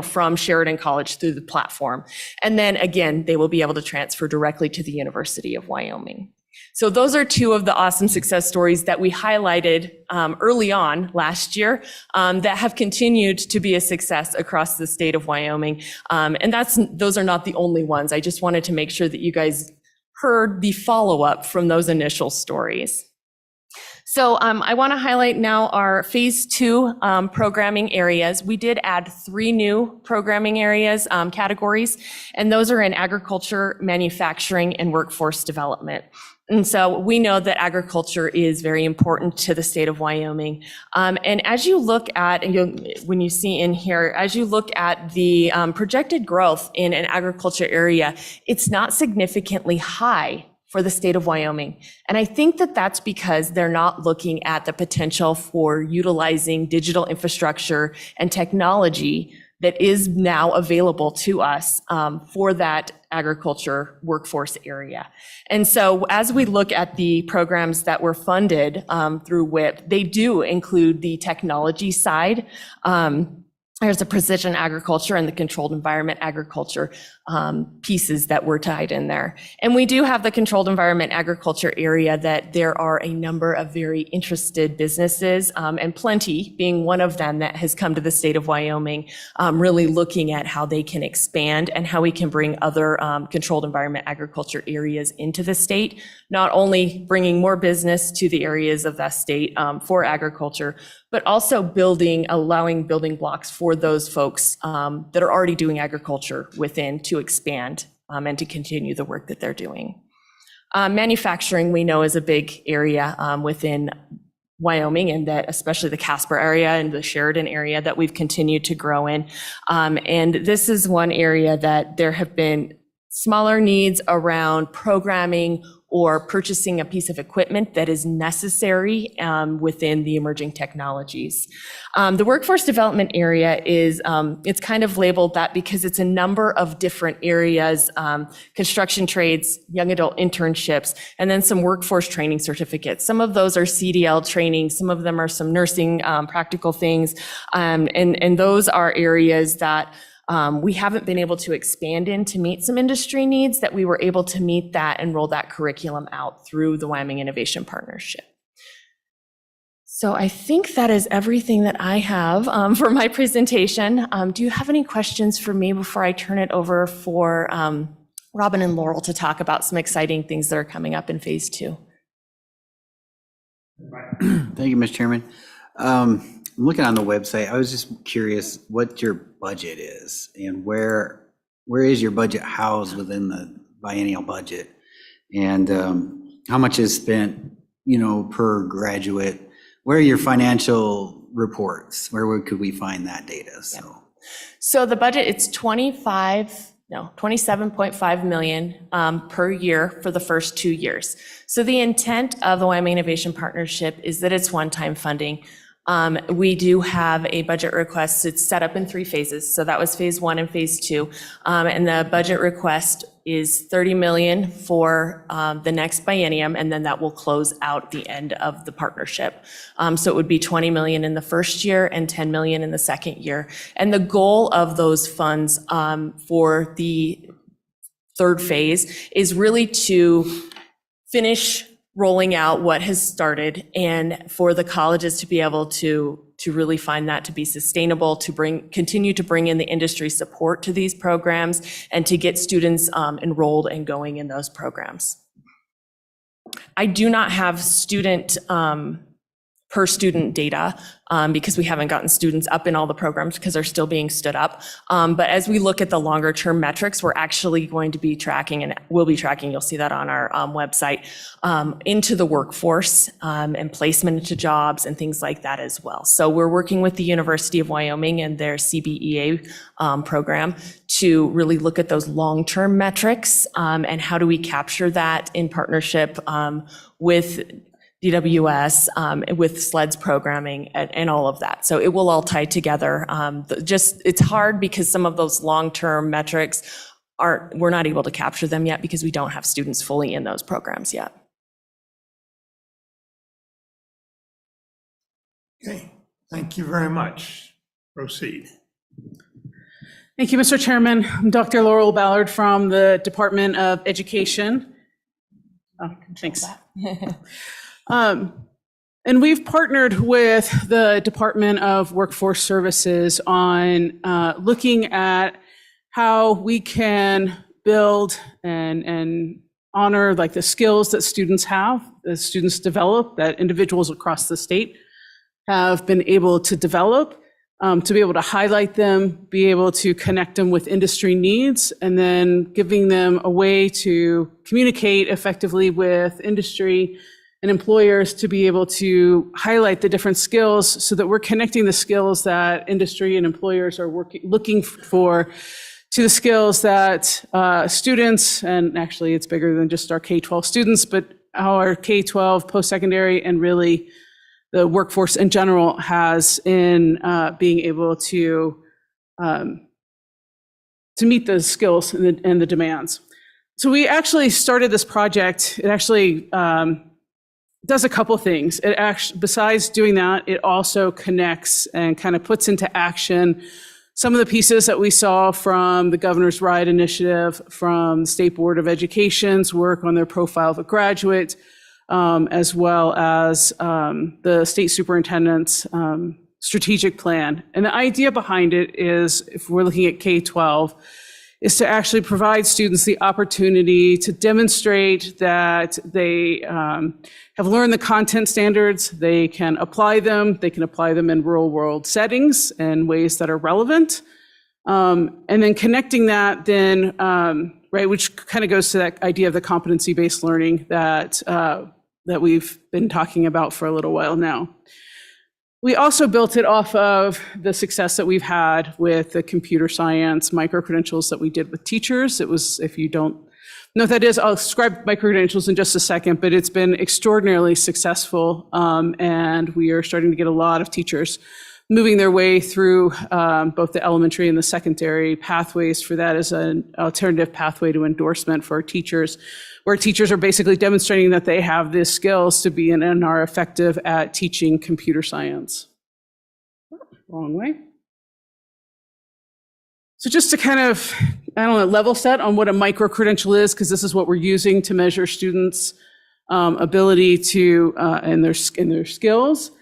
Speaker 14: from Sheridan College through the platform. And then again, they will be able to transfer directly to the University of Wyoming. So those are 2 of the awesome success stories that we highlighted early on last year that have continued to be a success across the state of Wyoming. And those are not the only ones. I just wanted to make sure that you guys heard the follow-up from those initial stories. So I want to highlight now our phase 2 programming areas. We did add 3 new programming areas, categories, and those are in agriculture, manufacturing, and workforce development. And so we know that agriculture is very important to the state of Wyoming. And as you look at, when you see in here, as you look at the projected growth in an agriculture area, it's not significantly high for the state of Wyoming. And I think that that's because they're not looking at the potential for utilizing digital infrastructure and technology that is now available to us for that agriculture workforce area. And so as we look at the programs that were funded through WIP, they do include the technology side. There's the precision agriculture and the controlled environment agriculture pieces that were tied in there. And we do have the controlled environment agriculture area that there are a number of very interested businesses, and Plenty being one of them that has come to the state of Wyoming, really looking at how they can expand and how we can bring other controlled environment agriculture areas into the state, not only bringing more business to the areas of that state for agriculture, but also allowing building blocks for those folks that are already doing agriculture within to expand and to continue the work that they're doing. Manufacturing, we know, is a big area within Wyoming, and that especially the Casper area and the Sheridan area that we've continued to grow in. And this is one area that there have been smaller needs around programming or purchasing a piece of equipment that is necessary within the emerging technologies. The workforce development area is, it's kind of labeled that because it's a number of different areas, construction trades, young adult internships, and then some workforce training certificates. Some of those are CDL training, some of them are some nursing practical things, and those are areas that we haven't been able to expand in to meet some industry needs, that we were able to meet that and roll that curriculum out through the Wyoming Innovation Partnership. So I think that is everything that I have for my presentation. Do you have any questions for me before I turn it over for Robin and Laurel to talk about some exciting things that are coming up in phase 2?
Speaker 15: Thank you, Mr. Chairman. I'm looking on the website. I was just curious what your budget is and where is your budget housed within the biennial budget, and how much is spent, per graduate. Where are your financial reports? Where could we find that data?
Speaker 14: So the budget, it's 27.5 million per year for the first 2 years. So the intent of the Wyoming Innovation Partnership is that it's one-time funding. We do have a budget request. It's set up in 3 phases. So that was phase 1 and phase 2. And the budget request is 30 million for the next biennium, and then that will close out the end of the partnership. So it would be 20 million in the first year and 10 million in the second year. And the goal of those funds for the third phase is really to finish rolling out what has started, and for the colleges to be able to really find that to be sustainable, to continue to bring in the industry support to these programs, and to get students enrolled and going in those programs. I do not have student per student data because we haven't gotten students up in all the programs because they're still being stood up. But as we look at the longer term metrics, we're actually going to be tracking, and we'll be tracking, you'll see that on our website, into the workforce and placement into jobs and things like that as well. So we're working with the University of Wyoming and their CBEA program to really look at those long-term metrics and how do we capture that in partnership with DWS, with SLED's programming and all of that. So it will all tie together. It's hard because some of those long-term metrics we're not able to capture them yet because we don't have students fully in those programs yet.
Speaker 1: Okay, thank you very much. Proceed.
Speaker 16: Thank you, Mr. Chairman. I'm Dr. Laurel Ballard from the Department of Education. Oh, thanks. And we've partnered with the Department of Workforce Services on looking at how we can build and honor like the skills that students have, that students develop, that individuals across the state have been able to develop, to be able to highlight them, be able to connect them with industry needs, and then giving them a way to communicate effectively with industry and employers to be able to highlight the different skills so that we're connecting the skills that industry and employers are looking for to the skills that students, and actually it's bigger than just our K-12 students, but our K-12 post-secondary and really the workforce in general has in being able to meet those skills and the demands. So we actually started this project. It actually does a couple things. It actually, besides doing that, it also connects and kind of puts into action some of the pieces that we saw from the Governor's Ride Initiative, from the State Board of Education's work on their profile of a graduate, as well as the state superintendent's strategic plan. And the idea behind it is, if we're looking at K-12, is to actually provide students the opportunity to demonstrate that they have learned the content standards, they can apply them in real world settings and ways that are relevant. And then connecting that then, right, which kind of goes to that idea of the competency-based learning that we've been talking about for a little while now. We also built it off of the success that we've had with the computer science micro-credentials that we did with teachers. It was, if you don't know what that is, I'll describe micro-credentials in just a second, but it's been extraordinarily successful. And we are starting to get a lot of teachers moving their way through both the elementary and the secondary pathways for that as an alternative pathway to endorsement for teachers, where teachers are basically demonstrating that they have the skills to be and are effective at teaching computer science. Wrong way. So just to kind of, I don't know, level set on what a micro-credential is, because this is what we're using to measure students' ability to, and their skills.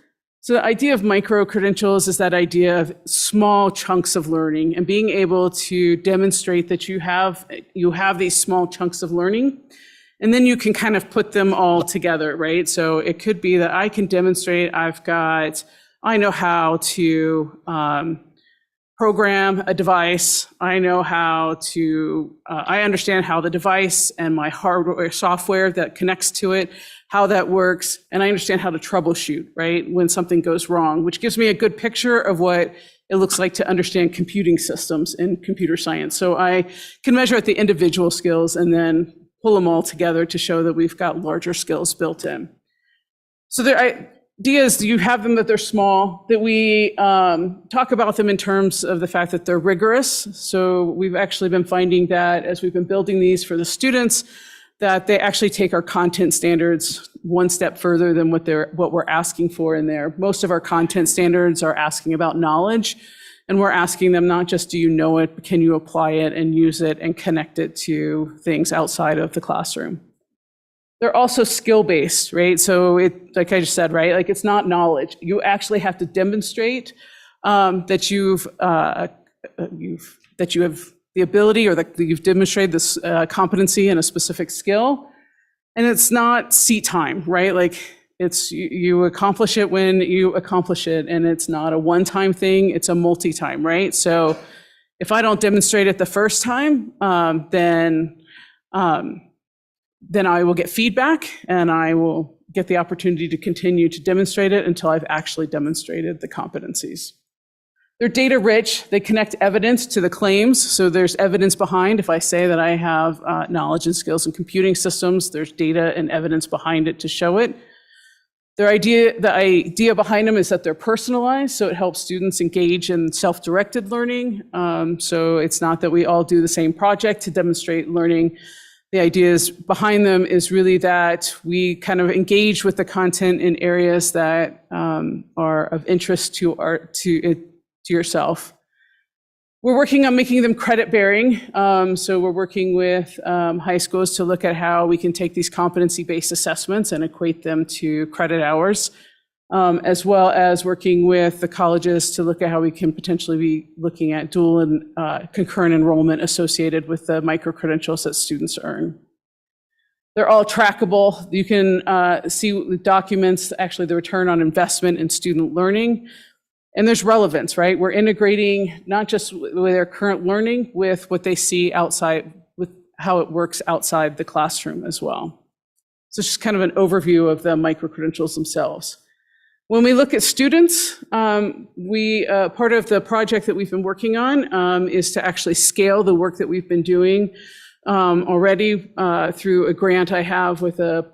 Speaker 16: So the idea of micro-credentials is that idea of small chunks of learning and being able to demonstrate that you have these small chunks of learning. And then you can kind of put them all together, right? So it could be that I can demonstrate I know how to program a device. I know how to, I understand how the device and my hardware, software that connects to it, how that works, and I understand how to troubleshoot, right, when something goes wrong, which gives me a good picture of what it looks like to understand computing systems in computer science. So I can measure at the individual skills and then pull them all together to show that we've got larger skills built in. So the idea is you have them that they're small, that we talk about them in terms of the fact that they're rigorous. So we've actually been finding that as we've been building these for the students, that they actually take our content standards one step further than what we're asking for in there. Most of our content standards are asking about knowledge, and we're asking them not just do you know it, but can you apply it and use it and connect it to things outside of the classroom. They're also skill-based, right? So like I just said, right? Like it's not knowledge. You actually have to demonstrate that you have the ability, or that you've demonstrated this competency in a specific skill. And it's not seat time, right? Like it's you accomplish it when you accomplish it, and it's not a one-time thing, it's a multi-time, right? So if I don't demonstrate it the first time, then I will get feedback, and I will get the opportunity to continue to demonstrate it until I've actually demonstrated the competencies. They're data rich, they connect evidence to the claims, so there's evidence behind. If I say that I have knowledge and skills in computing systems, there's data and evidence behind it to show it. The idea behind them is that they're personalized, so it helps students engage in self-directed learning. So it's not that we all do the same project to demonstrate learning. The ideas behind them is really that we kind of engage with the content in areas that are of interest to yourself. We're working on making them credit-bearing. So we're working with high schools to look at how we can take these competency-based assessments and equate them to credit hours, as well as working with the colleges to look at how we can potentially be looking at dual and concurrent enrollment associated with the micro-credentials that students earn. They're all trackable. You can see the documents, actually the return on investment in student learning. And there's relevance, right? We're integrating not just with their current learning, with what they see outside, with how it works outside the classroom as well. So it's just kind of an overview of the micro-credentials themselves. When we look at students, part of the project that we've been working on is to actually scale the work that we've been doing already through a grant I have with that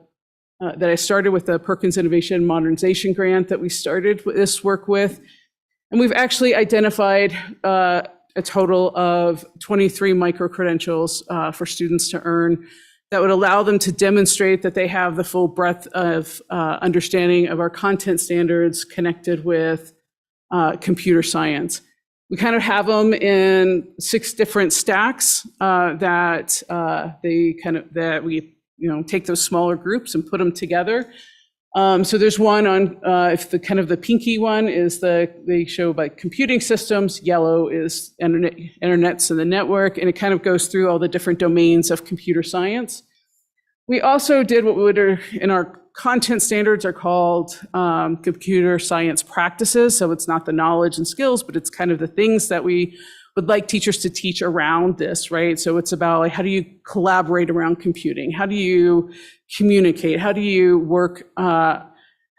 Speaker 16: I started with the Perkins Innovation and Modernization Grant that we started this work with. And we've actually identified a total of 23 micro-credentials for students to earn that would allow them to demonstrate that they have the full breadth of understanding of our content standards connected with computer science. We kind of have them in 6 different stacks that we take those smaller groups and put them together. So there's one on, if the kind of the pinky one is they show like computing systems, yellow is internets and the network, and it kind of goes through all the different domains of computer science. We also did what we would in our content standards are called computer science practices. So it's not the knowledge and skills, but it's kind of the things that we would like teachers to teach around this, right? So it's about like, how do you collaborate around computing? How do you communicate? How do you work? How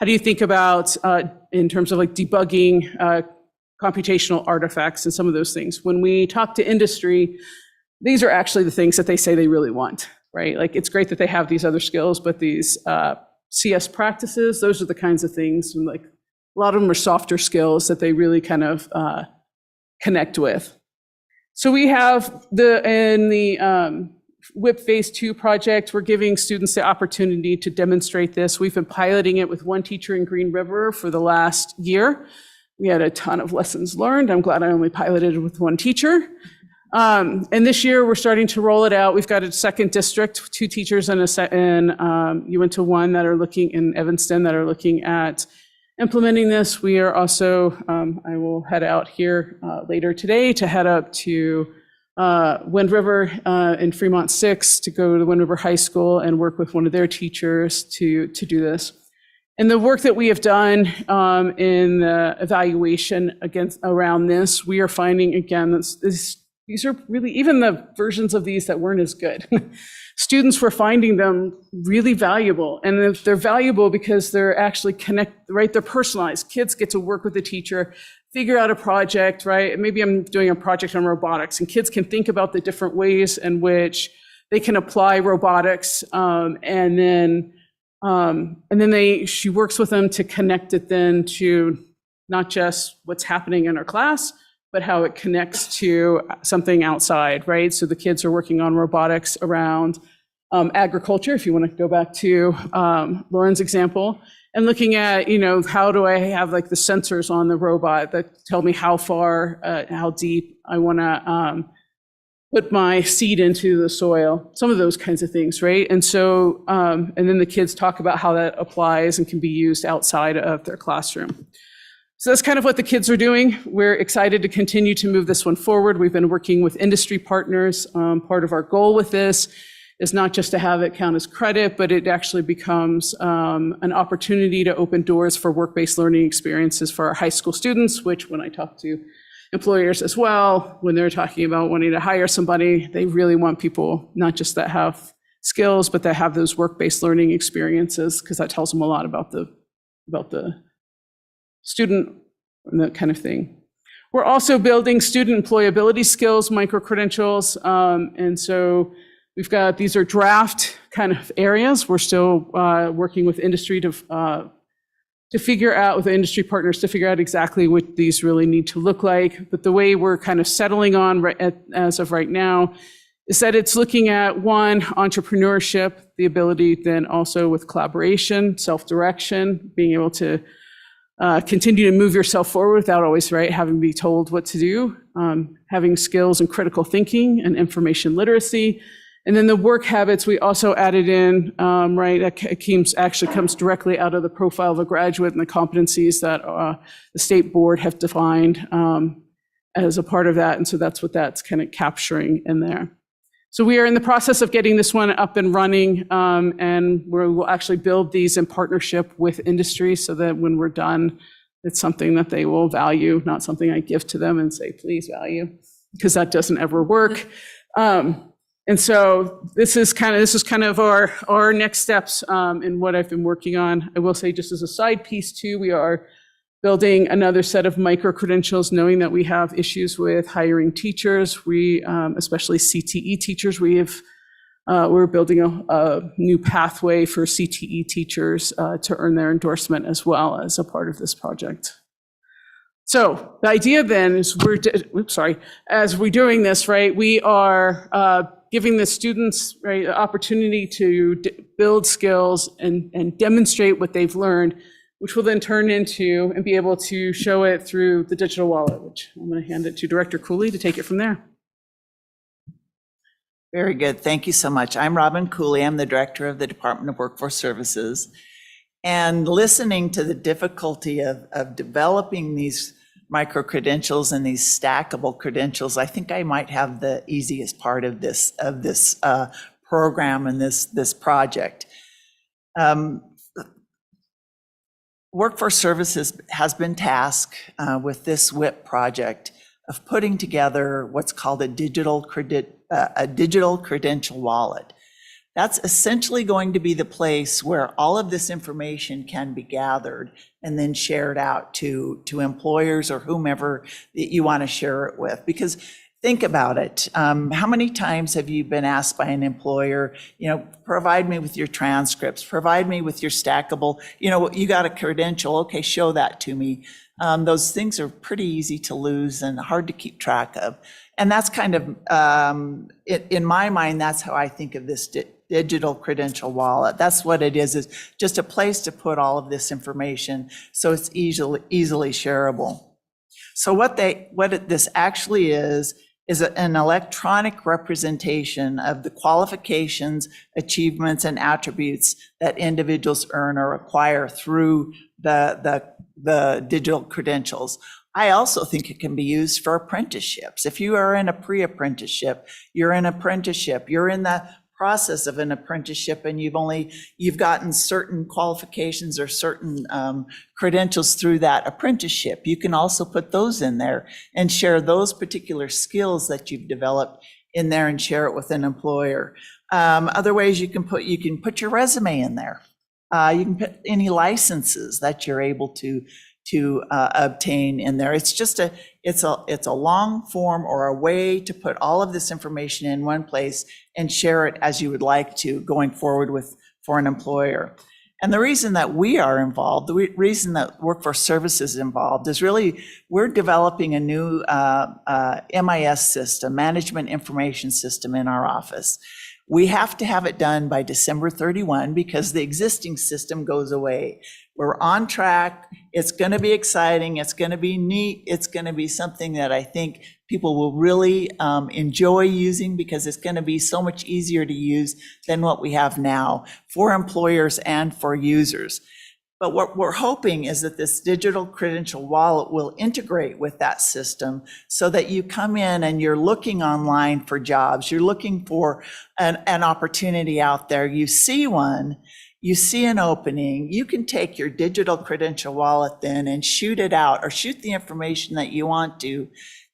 Speaker 16: do you think about in terms of like debugging computational artifacts and some of those things? When we talk to industry, these are actually the things that they say they really want, right? Like it's great that they have these other skills, but these CS practices, those are the kinds of things, and like a lot of them are softer skills that they really kind of connect with. So we have in the WIP Phase 2 project, we're giving students the opportunity to demonstrate this. We've been piloting it with one teacher in Green River for the last year. We had a ton of lessons learned. I'm glad I only piloted it with one teacher. And this year, we're starting to roll it out. We've got a second district, 2 teachers and you went to one that are looking in Evanston that are looking at implementing this. We are also, I will head out here later today to head up to Wind River in Fremont 6 to go to Wind River High School and work with one of their teachers to do this. And the work that we have done in the evaluation around this, we are finding, again, these are really, even the versions of these that weren't as good, students were finding them really valuable. And they're valuable because they're actually right? They're personalized. Kids get to work with the teacher, figure out a project, right? Maybe I'm doing a project on robotics, and kids can think about the different ways in which they can apply robotics. And then she works with them to connect it then to not just what's happening in our class, but how it connects to something outside, right? So the kids are working on robotics around agriculture, if you want to go back to Lauren's example, and looking at, how do I have like the sensors on the robot that tell me how far, how deep I want to put my seed into the soil, some of those kinds of things, right? And so, and then the kids talk about how that applies and can be used outside of their classroom. So that's kind of what the kids are doing. We're excited to continue to move this one forward. We've been working with industry partners. Part of our goal with this is not just to have it count as credit, but it actually becomes an opportunity to open doors for work-based learning experiences for our high school students, which when I talk to employers as well, when they're talking about wanting to hire somebody, they really want people not just that have skills, but that have those work-based learning experiences, because that tells them a lot about the student and that kind of thing. We're also building student employability skills, micro-credentials. And so we've got, these are draft kind of areas. We're still working with industry to figure out, with the industry partners, to figure out exactly what these really need to look like. But the way we're kind of settling on as of right now is that it's looking at, one, entrepreneurship, the ability then also with collaboration, self-direction, being able to continue to move yourself forward without always, right, having to be told what to do, having skills in critical thinking and information literacy. And then the work habits, we also added in, right, that actually comes directly out of the profile of a graduate and the competencies that the state board have defined as a part of that. And so that's what that's kind of capturing in there. So we are in the process of getting this one up and running, and we will actually build these in partnership with industry so that when we're done, it's something that they will value, not something I give to them and say, please value, because that doesn't ever work. And so this is kind of our next steps in what I've been working on. I will say, just as a side piece too, we are building another set of micro-credentials, knowing that we have issues with hiring teachers. We, especially CTE teachers, we're building a new pathway for CTE teachers to earn their endorsement as well as a part of this project. So the idea then is as we're doing this, right, we are giving the students, right, the opportunity to build skills and demonstrate what they've learned which will then turn into and be able to show it through the digital wallet, which I'm going to hand it to Director Cooley to take it from there.
Speaker 17: Very good. Thank you so much. I'm Robin Cooley. I'm the Director of the Department of Workforce Services. And listening to the difficulty of developing these micro-credentials and these stackable credentials, I think I might have the easiest part of this program and this project. Workforce Services has been tasked with this WIP project of putting together what's called a digital credential wallet. That's essentially going to be the place where all of this information can be gathered and then shared out to employers or whomever that you want to share it with. Because think about it. How many times have you been asked by an employer, provide me with your transcripts, provide me with your stackable, you got a credential, okay, show that to me. Those things are pretty easy to lose and hard to keep track of. And that's kind of, in my mind, that's how I think of this digital credential wallet. That's what it is just a place to put all of this information so it's easily shareable. So what this actually is an electronic representation of the qualifications, achievements, and attributes that individuals earn or acquire through the digital credentials. I also think it can be used for apprenticeships. If you are in a pre-apprenticeship, you're in the process of an apprenticeship and you've gotten certain qualifications or certain credentials through that apprenticeship. You can also put those in there and share those particular skills that you've developed in there and share it with an employer. Other ways you can put your resume in there. You can put any licenses that you're able to obtain in there. It's a long form or a way to put all of this information in one place and share it as you would like to going forward for an employer. And the reason that we are involved, the reason that Workforce Services is involved is really we're developing a new MIS system, Management Information System, in our office. We have to have it done by December 31 because the existing system goes away. We're on track. It's going to be exciting. It's going to be neat. It's going to be something that I think people will really enjoy using because it's going to be so much easier to use than what we have now for employers and for users. But what we're hoping is that this digital credential wallet will integrate with that system so that you come in and you're looking online for jobs. You're looking for an opportunity out there. You see one. You see an opening, you can take your digital credential wallet then and shoot it out or shoot the information that you want to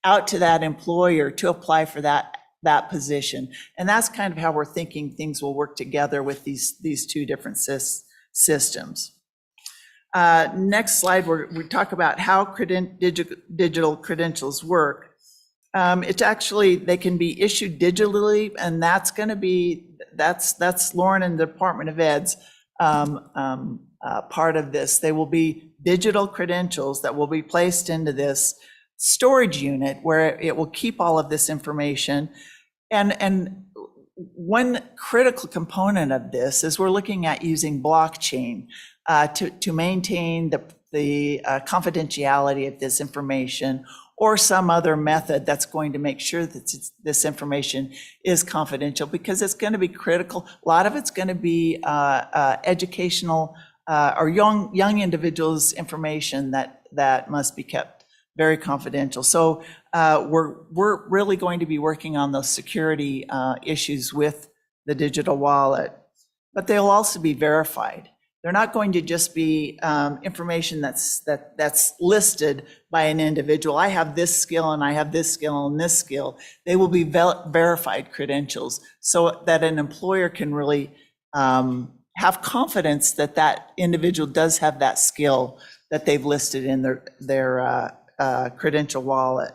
Speaker 17: out to that employer to apply for that position. And that's kind of how we're thinking things will work together with these two different systems. Next slide, we talk about how digital credentials work. It's actually, they can be issued digitally, and that's Lauren and the Department of Ed's part of this. They will be digital credentials that will be placed into this storage unit where it will keep all of this information. And one critical component of this is we're looking at using blockchain to maintain the confidentiality of this information, or some other method that's going to make sure that this information is confidential, because it's going to be critical. A lot of it's going to be educational or young individuals' information that must be kept very confidential. So we're really going to be working on those security issues with the digital wallet, but they'll also be verified. They're not going to just be information that's listed by an individual. I have this skill and I have this skill and this skill. They will be verified credentials so that an employer can really have confidence that that individual does have that skill that they've listed in their credential wallet.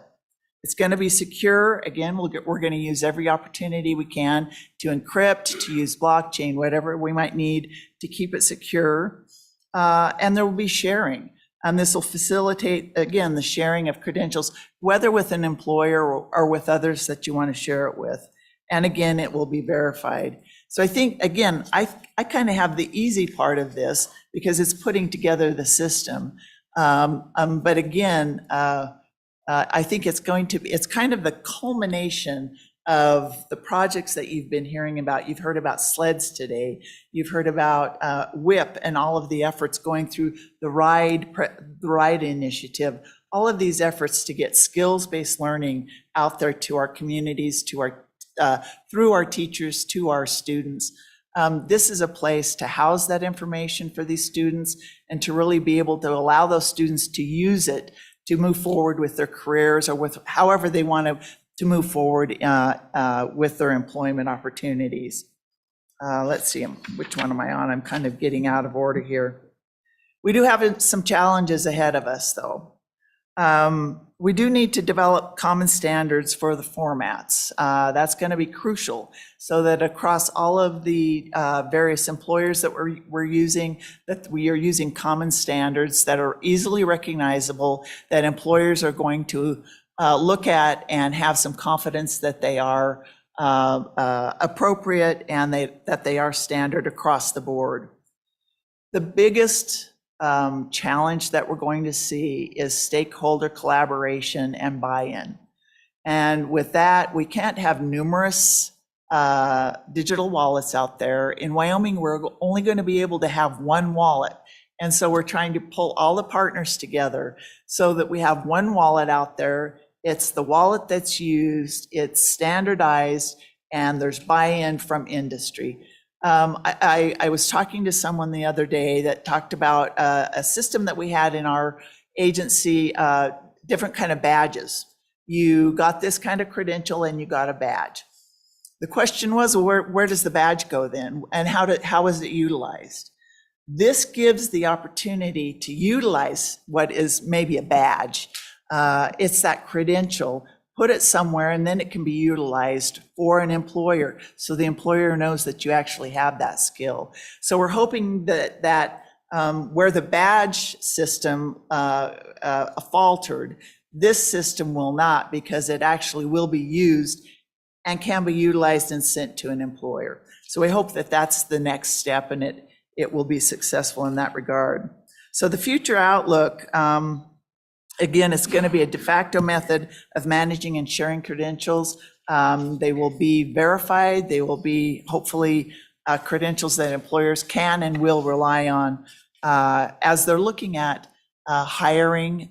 Speaker 17: It's going to be secure. Again, we're going to use every opportunity we can to encrypt, to use blockchain, whatever we might need to keep it secure. And there will be sharing. And this will facilitate, again, the sharing of credentials, whether with an employer or with others that you want to share it with. And again, it will be verified. So I think, again, I kind of have the easy part of this because it's putting together the system. But again, I think it's kind of the culmination of the projects that you've been hearing about. You've heard about SLEDS today. You've heard about WIP and all of the efforts going through the RIDE initiative. All of these efforts to get skills-based learning out there to our communities, to our through our teachers, to our students. This is a place to house that information for these students and to really be able to allow those students to use it to move forward with their careers or with however they want to move forward with their employment opportunities. Let's see, which one am I on? I'm kind of getting out of order here. We do have some challenges ahead of us, though. We do need to develop common standards for the formats. That's going to be crucial so that across all of the various employers that we're using, that we are using common standards that are easily recognizable, that employers are going to look at and have some confidence that they are appropriate and that they are standard across the board. The biggest challenge that we're going to see is stakeholder collaboration and buy-in. And with that, we can't have numerous digital wallets out there. In Wyoming, we're only going to be able to have one wallet. And so we're trying to pull all the partners together so that we have one wallet out there. It's the wallet that's used, it's standardized, and there's buy-in from industry. I was talking to someone the other day that talked about a system that we had in our agency, different kind of badges. You got this kind of credential and you got a badge. The question was, well, where does the badge go then? And how is it utilized? This gives the opportunity to utilize what is maybe a badge. It's that credential. Put it somewhere, and then it can be utilized for an employer, so the employer knows that you actually have that skill. So we're hoping that where the badge system faltered, this system will not, because it actually will be used and can be utilized and sent to an employer. So we hope that that's the next step, and it will be successful in that regard. So the future outlook, again, it's going to be a de facto method of managing and sharing credentials. They will be verified. They will be hopefully credentials that employers can and will rely on as they're looking at hiring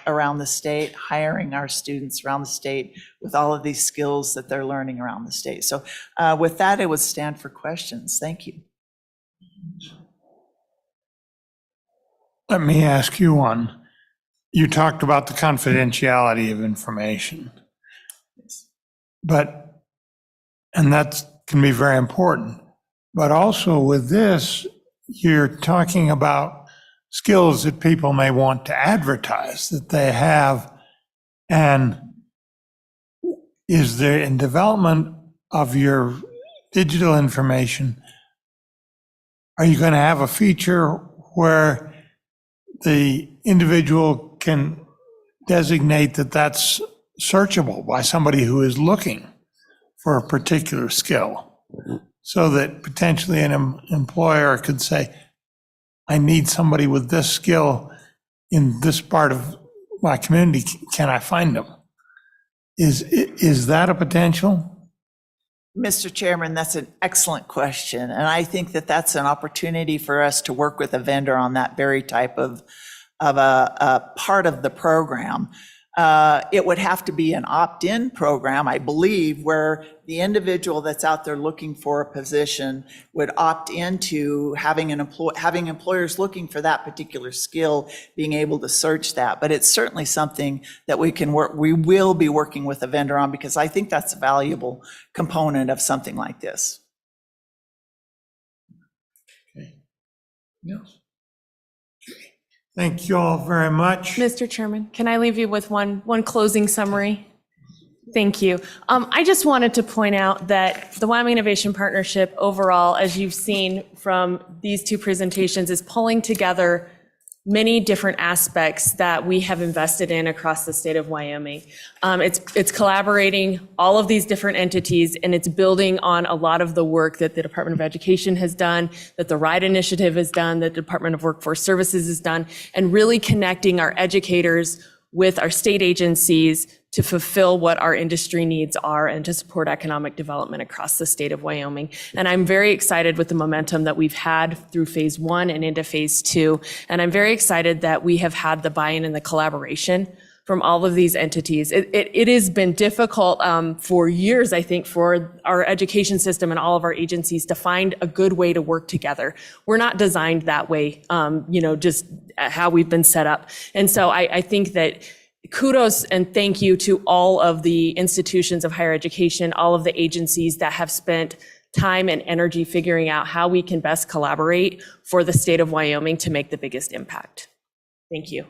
Speaker 17: around the state, hiring our students around the state with all of these skills that they're learning around the state. So with that, I would stand for questions. Thank you.
Speaker 1: Let me ask you one. You talked about the confidentiality of information, and that can be very important. But also with this, you're talking about skills that people may want to advertise that they have. And is there, in development of your digital information, are you going to have a feature where the individual can designate that that's searchable by somebody who is looking for a particular skill, so that potentially an employer could say, I need somebody with this skill in this part of my community, can I find them? Is that a potential?
Speaker 17: Mr. Chairman, that's an excellent question. And I think that that's an opportunity for us to work with a vendor on that very type of a part of the program. It would have to be an opt-in program, I believe, where the individual that's out there looking for a position would opt into having employers looking for that particular skill, being able to search that. But it's certainly something that we will be working with a vendor on, because I think that's a valuable component of something like this.
Speaker 1: Okay. Yes. Thank you all very much.
Speaker 14: Mr. Chairman, can I leave you with one closing summary? Thank you. I just wanted to point out that the Wyoming Innovation Partnership overall, as you've seen from these two presentations, is pulling together many different aspects that we have invested in across the state of Wyoming. It's collaborating all of these different entities, and it's building on a lot of the work that the Department of Education has done, that the RIDE Initiative has done, that the Department of Workforce Services has done, and really connecting our educators with our state agencies to fulfill what our industry needs are and to support economic development across the state of Wyoming. And I'm very excited with the momentum that we've had through phase 1 and into phase 2. And I'm very excited that we have had the buy-in and the collaboration from all of these entities. It has been difficult for years, I think, for our education system and all of our agencies to find a good way to work together. We're not designed that way, just how we've been set up. And so I think that kudos and thank you to all of the institutions of higher education, all of the agencies that have spent time and energy figuring out how we can best collaborate for the state of Wyoming to make the biggest impact. Thank you.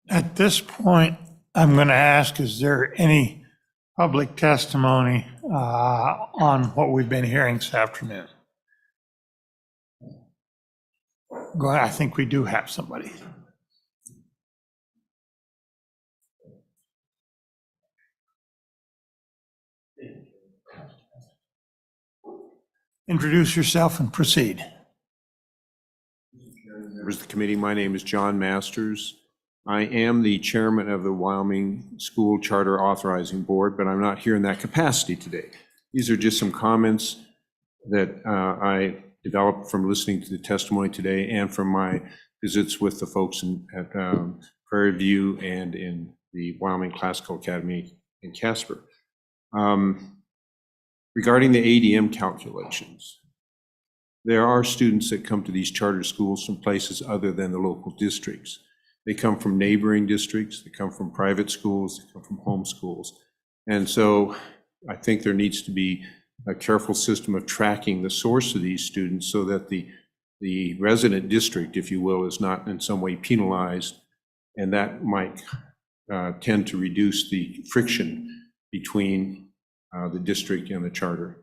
Speaker 1: At this point, I'm going to ask, is there any public testimony on what we've been hearing this afternoon? Go ahead. I think we do have somebody. Introduce yourself and proceed.
Speaker 18: Members of the committee, my name is John Masters. I am the chairman of the Wyoming School Charter Authorizing Board, but I'm not here in that capacity today. These are just some comments that I developed from listening to the testimony today and from my visits with the folks at Prairie View and in the Wyoming Classical Academy in Casper. Regarding the ADM calculations, there are students that come to these charter schools from places other than the local districts. They come from neighboring districts, they come from private schools, they come from home schools. And so I think there needs to be a careful system of tracking the source of these students so that the resident district, if you will, is not in some way penalized, and that might tend to reduce the friction between the district and the charter.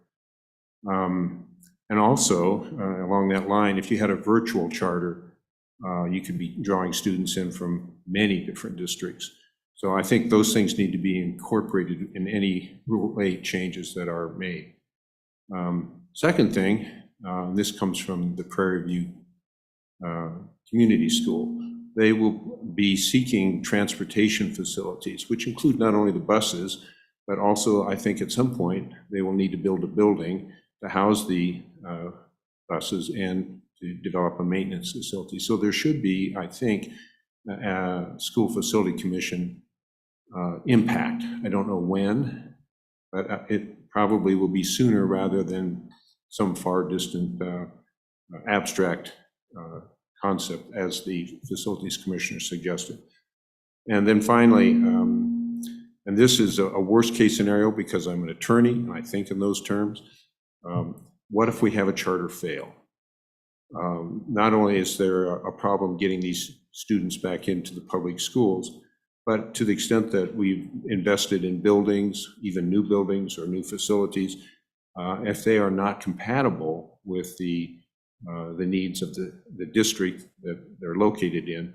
Speaker 18: And also, along that line, if you had a virtual charter, you could be drawing students in from many different districts. So I think those things need to be incorporated in any Rule 8 changes that are made. Second thing, this comes from the Prairie View Community School. They will be seeking transportation facilities, which include not only the buses, but also I think at some point they will need to build a building to house the buses and to develop a maintenance facility. So there should be, I think, a School Facility Commission impact. I don't know when, but it probably will be sooner rather than some far distant abstract concept as the Facilities Commissioner suggested. And then finally, and this is a worst case scenario because I'm an attorney and I think in those terms, what if we have a charter fail? Not only is there a problem getting these students back into the public schools, but to the extent that we've invested in buildings, even new buildings or new facilities, if they are not compatible with the needs of the district that they're located in,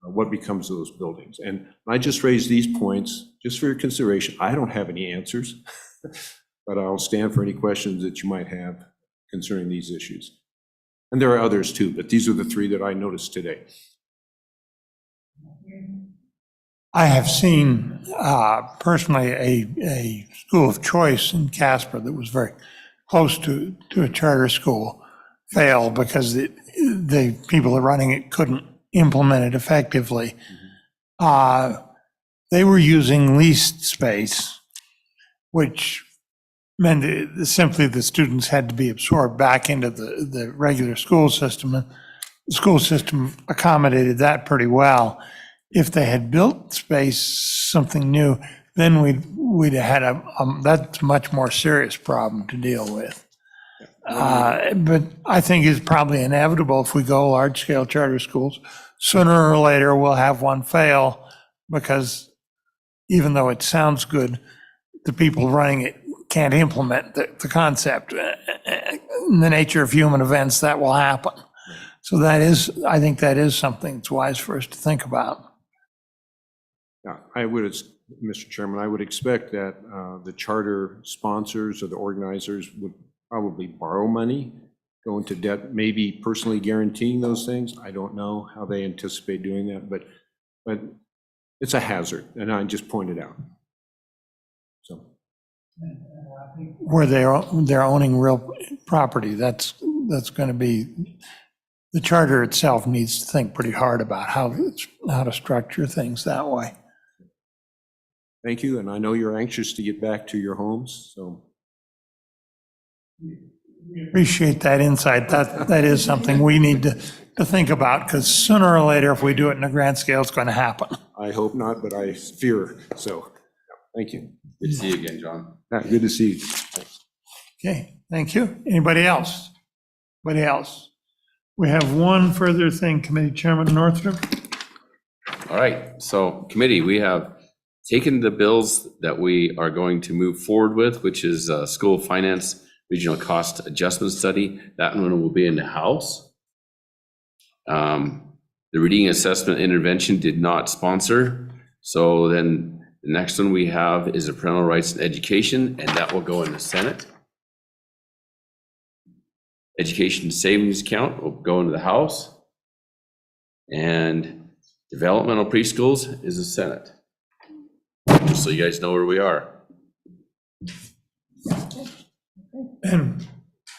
Speaker 18: what becomes of those buildings? And I just raised these points just for your consideration. I don't have any answers, but I'll stand for any questions that you might have concerning these issues. And there are others too, but these are the three that I noticed today.
Speaker 1: I have seen personally a school of choice in Casper that was very close to a charter school fail because the people running it couldn't implement it effectively. They were using leased space, which meant simply the students had to be absorbed back into the regular school system. And the school system accommodated that pretty well. If they had built space, something new, then we'd have had that's a much more serious problem to deal with. But I think it's probably inevitable if we go large-scale charter schools. Sooner or later, we'll have one fail because even though it sounds good, the people running it can't implement the concept. In the nature of human events, that will happen. So that is, I think that is something that's wise for us to think about.
Speaker 18: Yeah, Mr. Chairman, I would expect that the charter sponsors or the organizers would probably borrow money, go into debt, maybe personally guaranteeing those things. I don't know how they anticipate doing that, but it's a hazard, and I just pointed out. So.
Speaker 1: Where they're owning real property, that's going to be, the charter itself needs to think pretty hard about how to structure things that way.
Speaker 18: Thank you, and I know you're anxious to get back to your homes, so.
Speaker 1: Appreciate that insight. That is something we need to think about, because sooner or later, if we do it in a grand scale, it's going to happen.
Speaker 18: I hope not, but I fear so. Thank you.
Speaker 8: Good to see you again, John.
Speaker 18: Good to see you.
Speaker 1: Okay, thank you. Anybody else? Anybody else? We have one further thing, Committee Chairman Northrup.
Speaker 8: All right, so committee, we have taken the bills that we are going to move forward with, which is school finance regional cost adjustment study. That one will be in the House. The reading assessment intervention did not sponsor. So then the next one we have is a parental rights and education, and that will go in the Senate. Education savings account will go into the House. And developmental preschools is the Senate. Just so you guys know where we are.
Speaker 1: And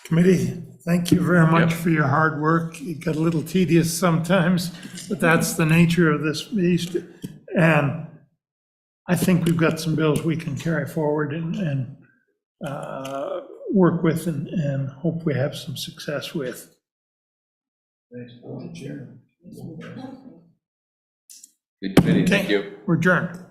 Speaker 1: committee, thank you very much
Speaker 8: Yep.
Speaker 1: for your hard work. It got a little tedious sometimes, but that's the nature of this beast. And I think we've got some bills we can carry forward and work with and hope we have some success with.
Speaker 8: Good committee, thank you.
Speaker 1: We're adjourned.